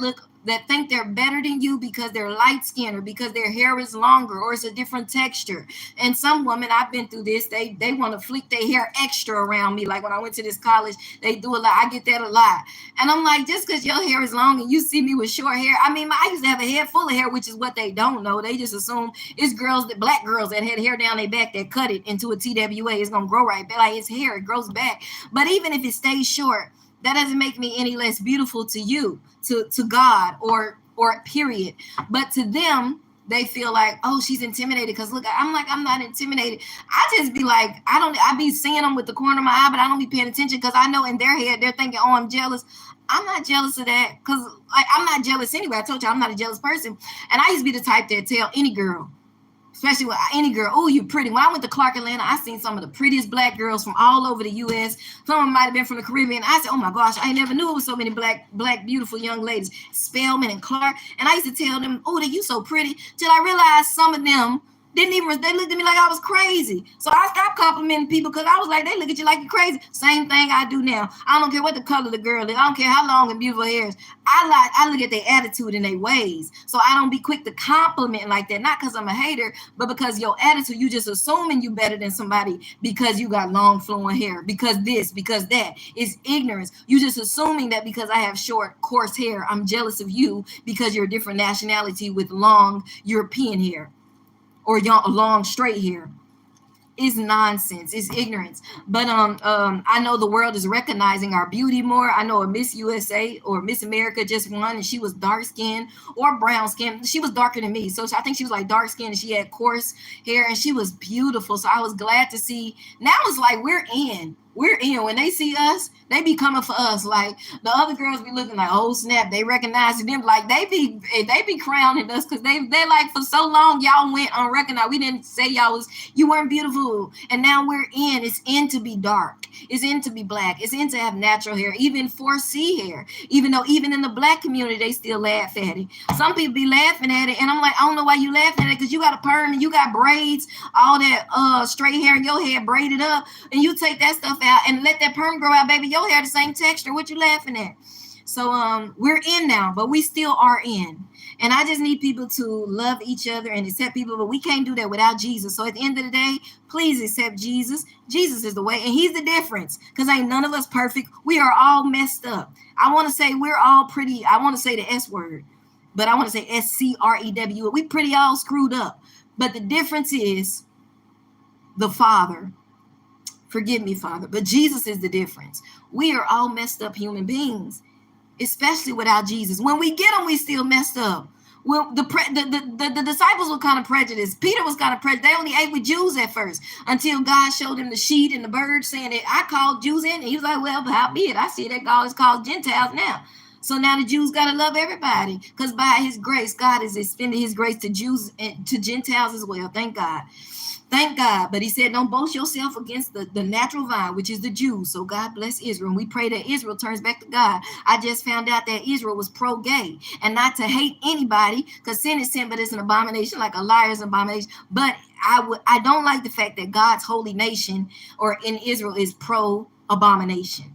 think they're better than you because they're light skinned or because their hair is longer or it's a different texture. And some women, I've been through this, they want to flick their hair extra around me. Like when I went to this college, they do a lot. I get that a lot. And I'm like, just because your hair is long and you see me with short hair, I mean, I used to have a head full of hair, which is what they don't know. They just assume it's black girls that had hair down their back that cut it into a TWA. It's gonna grow right back. Like it's hair, it grows back. But even if it stays short, that doesn't make me any less beautiful to you, to God, or period. But to them, they feel like, oh, she's intimidated. Cause look, I'm like, I'm not intimidated. I just be like, I be seeing them with the corner of my eye, but I don't be paying attention because I know in their head they're thinking, oh, I'm jealous. I'm not jealous of that because I'm not jealous anyway. I told you I'm not a jealous person. And I used to be the type that tell any girl, especially with any girl, oh, you pretty. When I went to Clark, Atlanta, I seen some of the prettiest black girls from all over the U.S. Some of them might have been from the Caribbean. I said, oh my gosh, I never knew it was so many black, beautiful young ladies, Spelman and Clark. And I used to tell them, oh, you so pretty, till I realized some of them didn't even, they looked at me like I was crazy. So I stopped complimenting people because I was like, they look at you like you're crazy. Same thing I do now. I don't care what the color of the girl is. I don't care how long and beautiful hair is. I look at their attitude and their ways. So I don't be quick to compliment like that. Not because I'm a hater, but because your attitude, you just assuming you better than somebody because you got long flowing hair, because this, because that. It's ignorance. You just assuming that because I have short, coarse hair, I'm jealous of you because you're a different nationality with long European hair or long straight hair. Is nonsense. It's ignorance. But I know the world is recognizing our beauty more. I know a Miss USA or Miss America just won, and she was dark skinned or brown skinned. She was darker than me, so I think she was like dark skinned, and she had coarse hair, and she was beautiful. So I was glad to see. Now it's like we're in. We're in. When they see us, they be coming for us. Like the other girls be looking like, oh snap, they recognize them. Like they be crowning us because they like for so long y'all went unrecognized. We didn't say you weren't beautiful, and now we're in. It's in to be dark. It's in to be black. It's in to have natural hair, even 4C hair. Even though even in the black community they still laugh at it. Some people be laughing at it, and I'm like, I don't know why you laughing at it because you got a perm and you got braids, all that straight hair in your head braided up, and you take that stuff out and let that perm grow out, baby. Your hair the same texture. What you laughing at? So we're in now, but we still are in. And I just need people to love each other and accept people, but we can't do that without Jesus. So at the end of the day, please accept Jesus. Jesus is the way, and he's the difference, because ain't none of us perfect. We are all messed up. I want to say we're all pretty, I want to say the S word, but I want to say SCREW. We pretty all screwed up. But the difference is the Father. Forgive me, Father, but Jesus is the difference. We are all messed up human beings, especially without Jesus. When we get him, we still messed up. Well, the disciples were kind of prejudiced. Peter was kind of prejudiced. They only ate with Jews at first until God showed him the sheet and the bird saying that I called Jews in. And he was like, well, how be it? I see that God is called Gentiles now. So now the Jews got to love everybody because by his grace, God is extending his grace to Jews and to Gentiles as well. Thank God. Thank God. But he said, don't boast yourself against the natural vine, which is the Jews. So God bless Israel. And we pray that Israel turns back to God. I just found out that Israel was pro-gay, and not to hate anybody, because sin is sin, but it's an abomination, like a liar's abomination. But I don't like the fact that God's holy nation or in Israel is pro-abomination.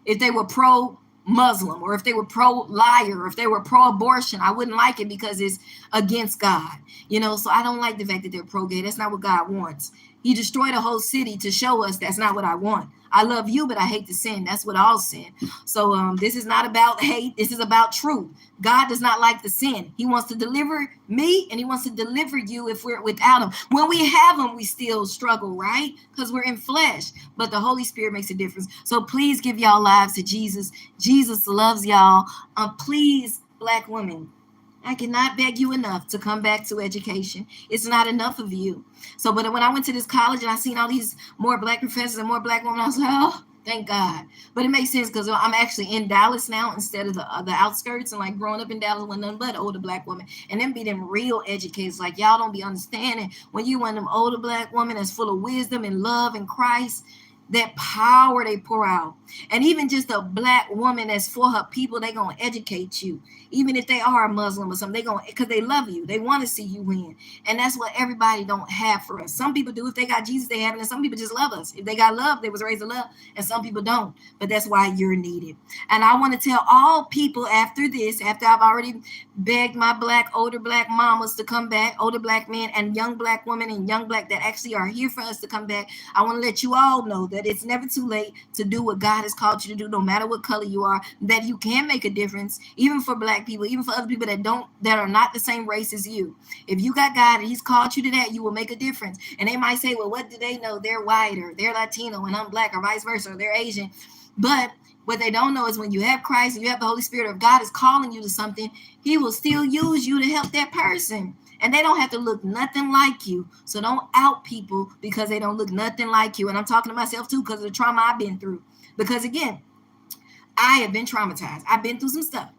If they were pro-Muslim, or if they were pro-liar, or if they were pro-abortion, I wouldn't like it because it's against God. So I don't like the fact that they're pro-gay. That's not what God wants. He destroyed a whole city to show us that's not what I want. I love you, but I hate the sin. That's what all sin. So this is not about hate. This is about truth. God does not like the sin. He wants to deliver me, and he wants to deliver you if we're without him. When we have him, we still struggle, right? Because we're in flesh. But the Holy Spirit makes a difference. So please give y'all lives to Jesus. Jesus loves y'all. Please, black women, I cannot beg you enough to come back to education. It's not enough of you. So, but when I went to this college and I seen all these more black professors and more black women, I was like, oh, thank God. But it makes sense because I'm actually in Dallas now instead of the outskirts. And like growing up in Dallas with nothing but older black women. And them be them real educators. Like y'all don't be understanding when you want them older black women that's full of wisdom and love and Christ. that power they pour out. And even just a black woman that's for her people, they gonna educate you. Even if they are a Muslim or something, they gonna, because they love you. They want to see you win. And that's what everybody don't have for us. Some people do. If they got Jesus, they have it. And some people just love us. If they got love, they was raised to love. And some people don't. But that's why you're needed. And I want to tell all people after this, after I've already begged my older black mamas to come back, older black men and young black women and young black that actually are here for us to come back. I want to let you all know that it's never too late to do what God has called you to do, no matter what color you are, that you can make a difference, even for black people, even for other people that are not the same race as you. If you got God and he's called you to that, you will make a difference. And they might say, well, what do they know? They're white, or they're Latino and I'm black, or vice versa, or they're Asian. But what they don't know is when you have Christ and you have the Holy Spirit, if God is calling you to something, he will still use you to help that person. And they don't have to look nothing like you. So don't out people because they don't look nothing like you. And I'm talking to myself too, because of the trauma I've been through. Because again, I have been traumatized. I've been through some stuff.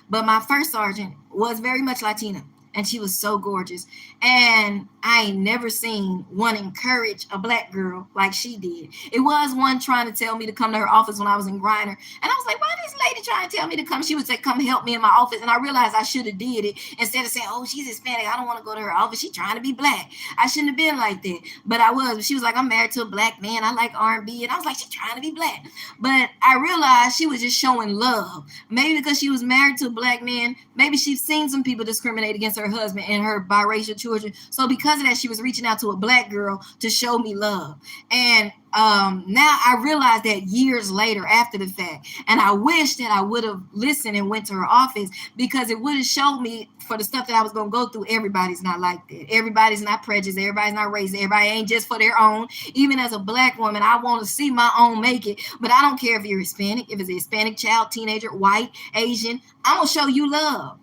But my first sergeant was very much Latina. And she was so gorgeous. And I ain't never seen one encourage a black girl like she did. It was one trying to tell me to come to her office when I was in Griner. And I was like, why this lady trying to tell me to come? She would say, come help me in my office. And I realized I should have did it. Instead of saying, oh, she's Hispanic, I don't want to go to her office. She's trying to be black. I shouldn't have been like that. But I was. She was like, I'm married to a black man. I like R&B. And I was like, she's trying to be black. But I realized she was just showing love. Maybe because she was married to a black man. Maybe she's seen some people discriminate against her husband and her biracial children. So because of that, she was reaching out to a black girl to show me love. And now I realize that years later after the fact, and I wish that I would have listened and went to her office, because it would have showed me for the stuff that I was going to go through. Everybody's not like that. Everybody's not prejudiced. Everybody's not racist. Everybody ain't just for their own. Even as a black woman, I want to see my own make it, but I don't care if you're Hispanic, if it's a Hispanic child, teenager, white, Asian, I'm going to show you love.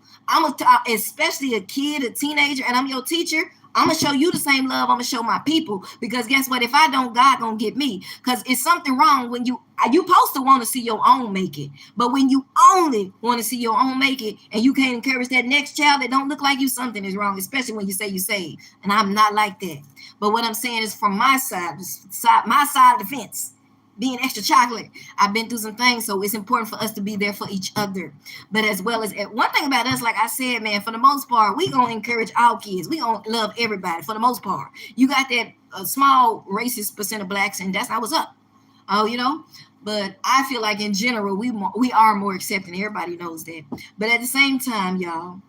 Especially a kid, a teenager, and I'm your teacher, I'm going to show you the same love I'm going to show my people. Because guess what? If I don't, God going to get me. Because it's something wrong when you supposed to want to see your own make it. But when you only want to see your own make it and you can't encourage that next child that don't look like you, something is wrong, especially when you say you saved. And I'm not like that. But what I'm saying is from my side, my side of the fence, being extra chocolate, I've been through some things, so it's important for us to be there for each other. But as well as one thing about us, like I said, man, for the most part, we gonna encourage all kids. We gonna love everybody for the most part. You got that small racist percent of blacks, and that's not what's up. But I feel like in general, we are more accepting. Everybody knows that. But at the same time, y'all,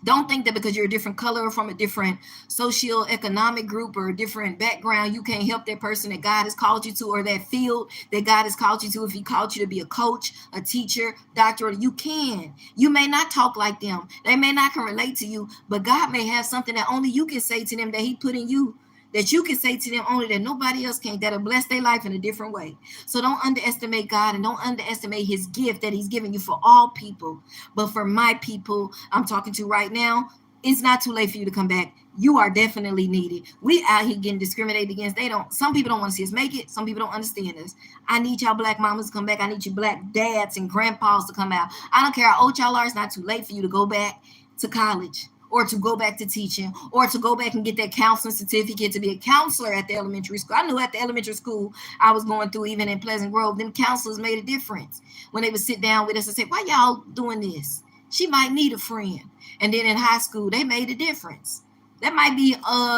don't think that because you're a different color or from a different socioeconomic group or a different background, you can't help that person that God has called you to, or that field that God has called you to. If he called you to be a coach, a teacher, doctor, you can. You may not talk like them. They may not can relate to you, but God may have something that only you can say to them, that he put in you, that you can say to them only, that nobody else can, that'll bless their life in a different way. So don't underestimate God, and don't underestimate his gift that he's given you for all people. But for my people I'm talking to right now, it's not too late for you to come back. You are definitely needed. We out here getting discriminated against. Some people don't want to see us make it. Some people don't understand us. I need y'all black mamas to come back. I need you black dads and grandpas to come out. I don't care how old y'all are. It's not too late for you to go back to college, or to go back to teaching, or to go back and get that counseling certificate to be a counselor at the elementary school. I knew at the elementary school I was going through, even in Pleasant Grove, them counselors made a difference when they would sit down with us and say, why y'all doing this? She might need a friend. And then in high school, they made a difference. That might be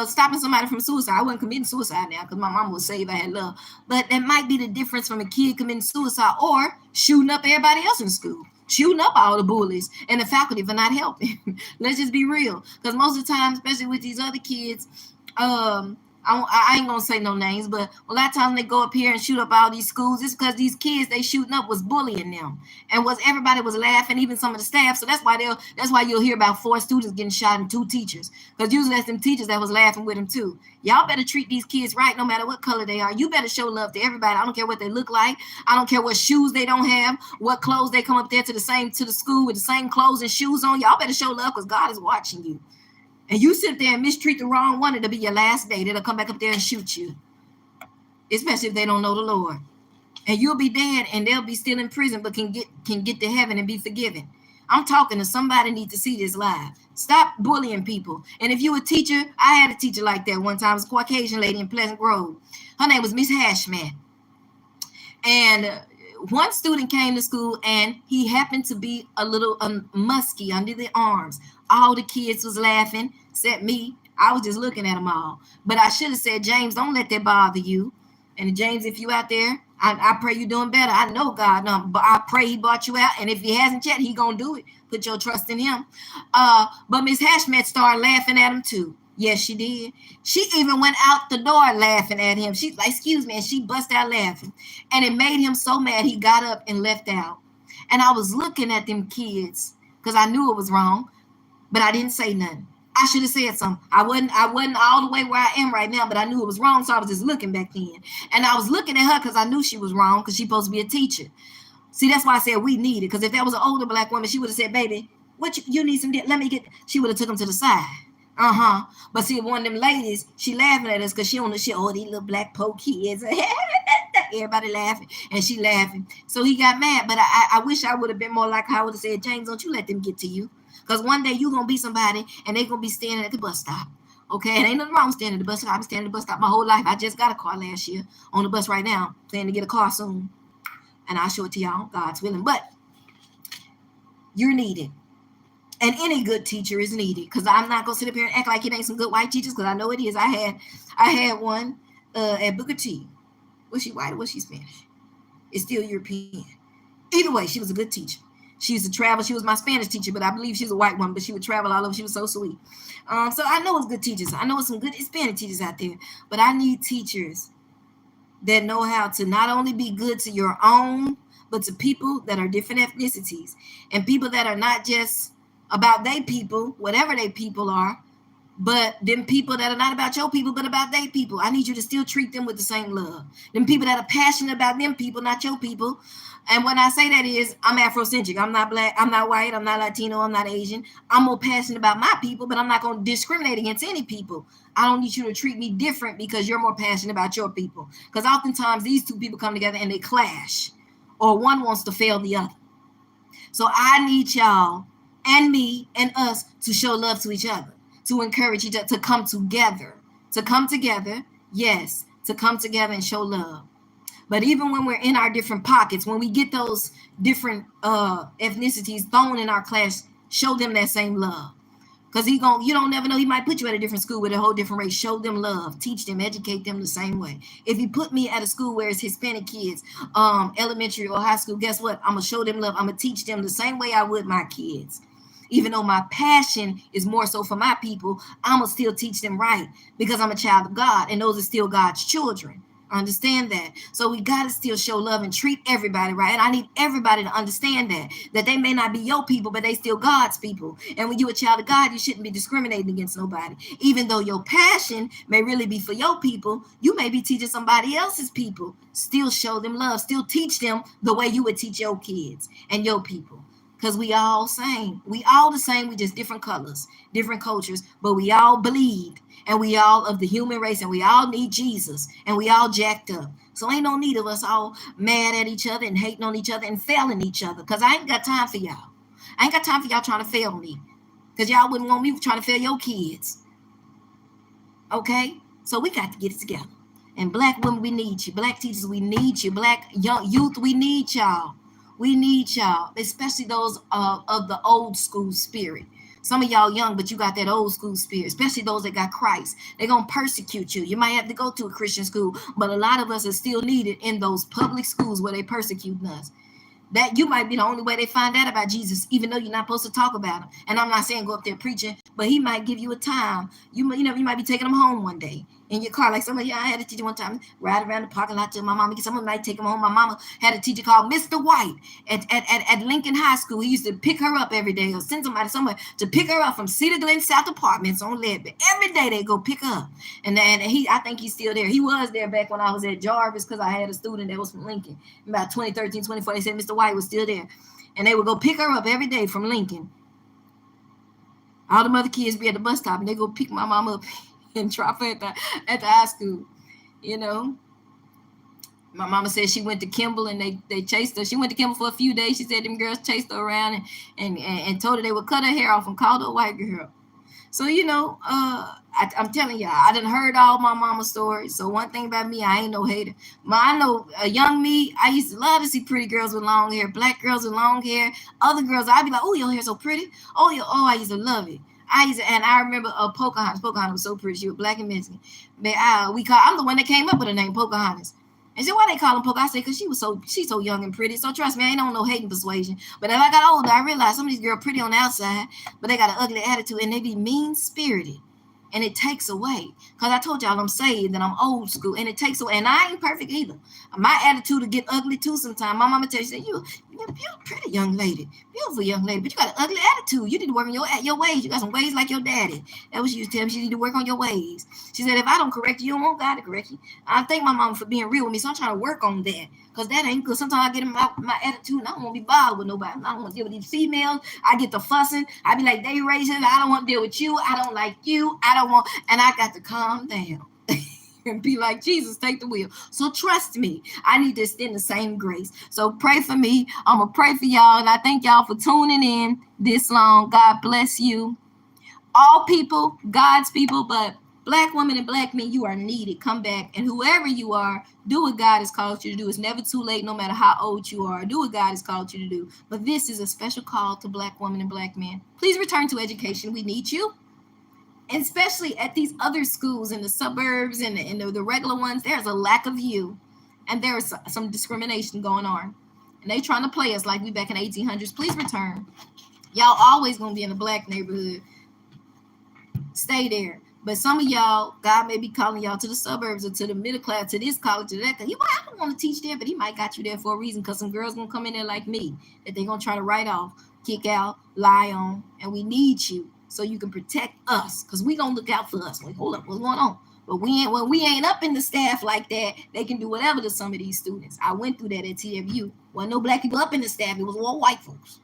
stopping somebody from suicide. I wasn't committing suicide now because my mom was saved. I had love. But that might be the difference from a kid committing suicide or shooting up everybody else in school. Shooting up all the bullies and the faculty for not helping. Let's just be real. Because most of the time, especially with these other kids, I ain't gonna say no names, but a lot of times they go up here and shoot up all these schools. It's because these kids they shooting up was bullying them, and everybody was laughing, even some of the staff. So that's why you'll hear about 4 students getting shot and 2 teachers, because usually that's them teachers that was laughing with them too. Y'all better treat these kids right, no matter what color they are. You better show love to everybody. I don't care what they look like. I don't care what shoes they don't have, what clothes they come up there to the school with the same clothes and shoes on. Y'all better show love because God is watching you. And you sit there and mistreat the wrong one, it'll be your last day. They'll come back up there and shoot you, especially if they don't know the Lord. And you'll be dead, and they'll be still in prison, but can get to heaven and be forgiven. I'm talking to somebody need to see this live. Stop bullying people. And if you a teacher, I had a teacher like that one time. It was a Caucasian lady in Pleasant Grove. Her name was Miss Hashman. And one student came to school and he happened to be a little musky under the arms. All the kids was laughing, except me. I was just looking at them all. But I should have said, James, don't let that bother you. And James, if you out there, I pray you're doing better. I know God, but I pray he brought you out. And if he hasn't yet, he gonna do it. Put your trust in him. But Miss Hashmet started laughing at him too. Yes, she did. She even went out the door laughing at him. She's like, excuse me, and she bust out laughing. And it made him so mad he got up and left out. And I was looking at them kids because I knew it was wrong, but I didn't say nothing. I should have said something. I wasn't all the way where I am right now, but I knew it was wrong, so I was just looking back then. And I was looking at her because I knew she was wrong because she's supposed to be a teacher. See, that's why I said we need it, because if that was an older black woman, she would have said, baby, what you need some, let me get, she would have took them to the side. But see, one of them ladies, she laughing at us because she on the shit. Oh, these little black po kids. Everybody laughing, and she laughing. So he got mad. But I wish I would have been more like her. I would have said, James, don't you let them get to you, because one day you gonna be somebody, and they gonna be standing at the bus stop. Okay, and ain't nothing wrong standing at the bus stop. I've been standing at the bus stop my whole life. I just got a car last year on the bus right now. Planning to get a car soon, and I'll show it to y'all, God's willing. But you're needed. And any good teacher is needed, because I'm not gonna sit up here and act like it ain't some good white teachers, because I know it is. I had one at Booker T. Was she white or was she Spanish? It's still European. Either way, she was a good teacher. She used to travel. She was my Spanish teacher, but I believe she's a white one. But she would travel all over. She was so sweet. So I know it's good teachers. I know it's some good Hispanic teachers out there. But I need teachers that know how to not only be good to your own, but to people that are different ethnicities, and people that are not just about they people, whatever they people are, but them people that are not about your people, but about they people. I need you to still treat them with the same love. Them people that are passionate about them people, not your people. And when I say that is, I'm Afrocentric. I'm not black. I'm not white. I'm not Latino. I'm not Asian. I'm more passionate about my people, but I'm not going to discriminate against any people. I don't need you to treat me different because you're more passionate about your people. Because oftentimes these two people come together and they clash, or one wants to fail the other. So I need y'all and me and us to show love to each other, to encourage each other, to come together, yes, to come together and show love. But even when we're in our different pockets, when we get those different ethnicities thrown in our class, show them that same love. Because you don't never know, he might put you at a different school with a whole different race. Show them love, teach them, educate them the same way. If you put me at a school where it's Hispanic kids, elementary or high school, guess what? I'm going to show them love. I'm going to teach them the same way I would my kids. Even though my passion is more so for my people, I'm going to still teach them right, because I'm a child of God, and those are still God's children. Understand that. So we got to still show love and treat everybody right. And I need everybody to understand that they may not be your people, but they still God's people. And when you're a child of God, you shouldn't be discriminating against nobody. Even though your passion may really be for your people, you may be teaching somebody else's people. Still show them love. Still teach them the way you would teach your kids and your people. Because we all same. We all the same. We just different colors, different cultures, but we all bleed. And we all of the human race, and we all need Jesus, and we all jacked up. So ain't no need of us all mad at each other and hating on each other and failing each other, because I ain't got time for y'all. I ain't got time for y'all trying to fail me, because y'all wouldn't want me trying to fail your kids. Okay? So we got to get it together. And black women, we need you. Black teachers, we need you. Black young youth, we need y'all. We need y'all, especially those of the old school spirit. Some of y'all young, but you got that old school spirit, especially those that got Christ. They're going to persecute you. You might have to go to a Christian school, but a lot of us are still needed in those public schools where they persecuting us. That you might be the only way they find out about Jesus, even though you're not supposed to talk about him. And I'm not saying go up there preaching, but he might give you a time. You might be taking them home one day in your car. Like some of y'all, I had a teacher one time ride around the parking lot to my mama. Someone might take him home. My mama had a teacher called Mr. White at Lincoln High School. He used to pick her up every day, or send somebody somewhere to pick her up from Cedar Glen South Apartments on Leadbelt. Every day they go pick her up. And I think he's still there. He was there back when I was at Jarvis, because I had a student that was from Lincoln. About 2013, 24, they said Mr. White was still there. And they would go pick her up every day from Lincoln. All the other kids be at the bus stop, and they go pick my mom up and drop her at the high school. You know, my mama said she went to Kimball, and they chased her. She went to Kimball for a few days. She said them girls chased her around and told her they would cut her hair off and called her a white girl. So, I'm telling y'all, I done heard all my mama's stories. So one thing about me, I ain't no hater. I know a young me, I used to love to see pretty girls with long hair, black girls with long hair. Other girls, I'd be like, oh, your hair's so pretty. I used to love it. And I remember Pocahontas. Pocahontas was so pretty. She was black and Mexican. But I'm the one that came up with the name Pocahontas. And so why they call him Pocahontas? I said, because she's so young and pretty. So trust me, I ain't on no hating persuasion. But as I got older, I realized some of these girls pretty on the outside, but they got an ugly attitude and they be mean spirited. And it takes away. Because I told y'all I'm saved and I'm old school. And it takes away. And I ain't perfect either. My attitude will get ugly too sometimes. My mama tells you, you're a pretty young lady. Beautiful young lady. But you got an ugly attitude. You need to work on your ways. You got some ways like your daddy. That was she used to tell me. She need to work on your ways. She said, if I don't correct you, you don't want God to correct you. I thank my mama for being real with me. So I'm trying to work on that. Because that ain't good. Sometimes I get in my attitude and I don't want to be bothered with nobody. I don't want to deal with these females. I get the fussing. I be like, they racist. I don't want to deal with you. I don't like you. I don't want. And I got to calm down and be like, Jesus, take the wheel. So trust me, I need to extend the same grace. So pray for me. I'm going to pray for y'all. And I thank y'all for tuning in this long. God bless you. All people, God's people, but Black women and Black men, you are needed. Come back. And whoever you are, do what God has called you to do. It's never too late, no matter how old you are. Do what God has called you to do. But this is a special call to Black women and Black men. Please return to education. We need you. And especially at these other schools in the suburbs and the regular ones, there's a lack of you. And there's some discrimination going on. And they trying to play us like we back in the 1800s. Please return. Y'all always going to be in a Black neighborhood. Stay there. But some of y'all, God may be calling y'all to the suburbs or to the middle class, to this college, to that. I don't want to teach there, but he might got you there for a reason, because some girls going to come in there like me that they're going to try to write off, kick out, lie on. And we need you so you can protect us, because we going to look out for us. Like, hold up, what's going on? But when we ain't up in the staff like that, they can do whatever to some of these students. I went through that at TFU. Wasn't no Black people up in the staff. It was all white folks.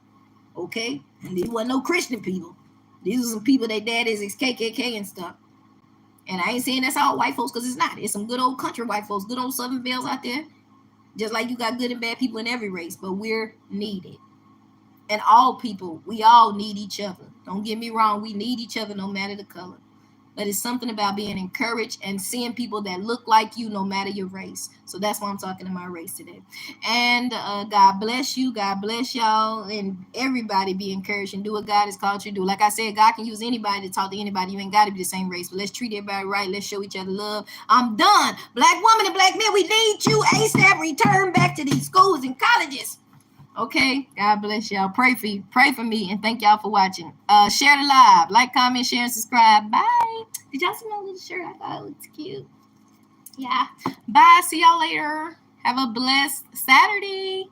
Okay? And there wasn't no Christian people. These are some people that daddies is KKK and stuff. And I ain't saying that's all white folks, because it's not. It's some good old country white folks, good old Southern Belles out there. Just like you got good and bad people in every race, but we're needed. And all people, we all need each other. Don't get me wrong, we need each other no matter the color. But it's something about being encouraged and seeing people that look like you no matter your race. So that's why I'm talking to my race today. And God bless you. God bless y'all. And everybody be encouraged and do what God has called you to do. Like I said, God can use anybody to talk to anybody. You ain't got to be the same race. But let's treat everybody right. Let's show each other love. I'm done. Black women and Black men, we need you ASAP. Return back to these schools and colleges. Okay, God bless y'all. Pray for me, and thank y'all for watching. Share the live, like, comment, share, and subscribe. Bye. Did y'all see my little shirt? I thought it looked cute. Yeah. Bye. See y'all later. Have a blessed Saturday.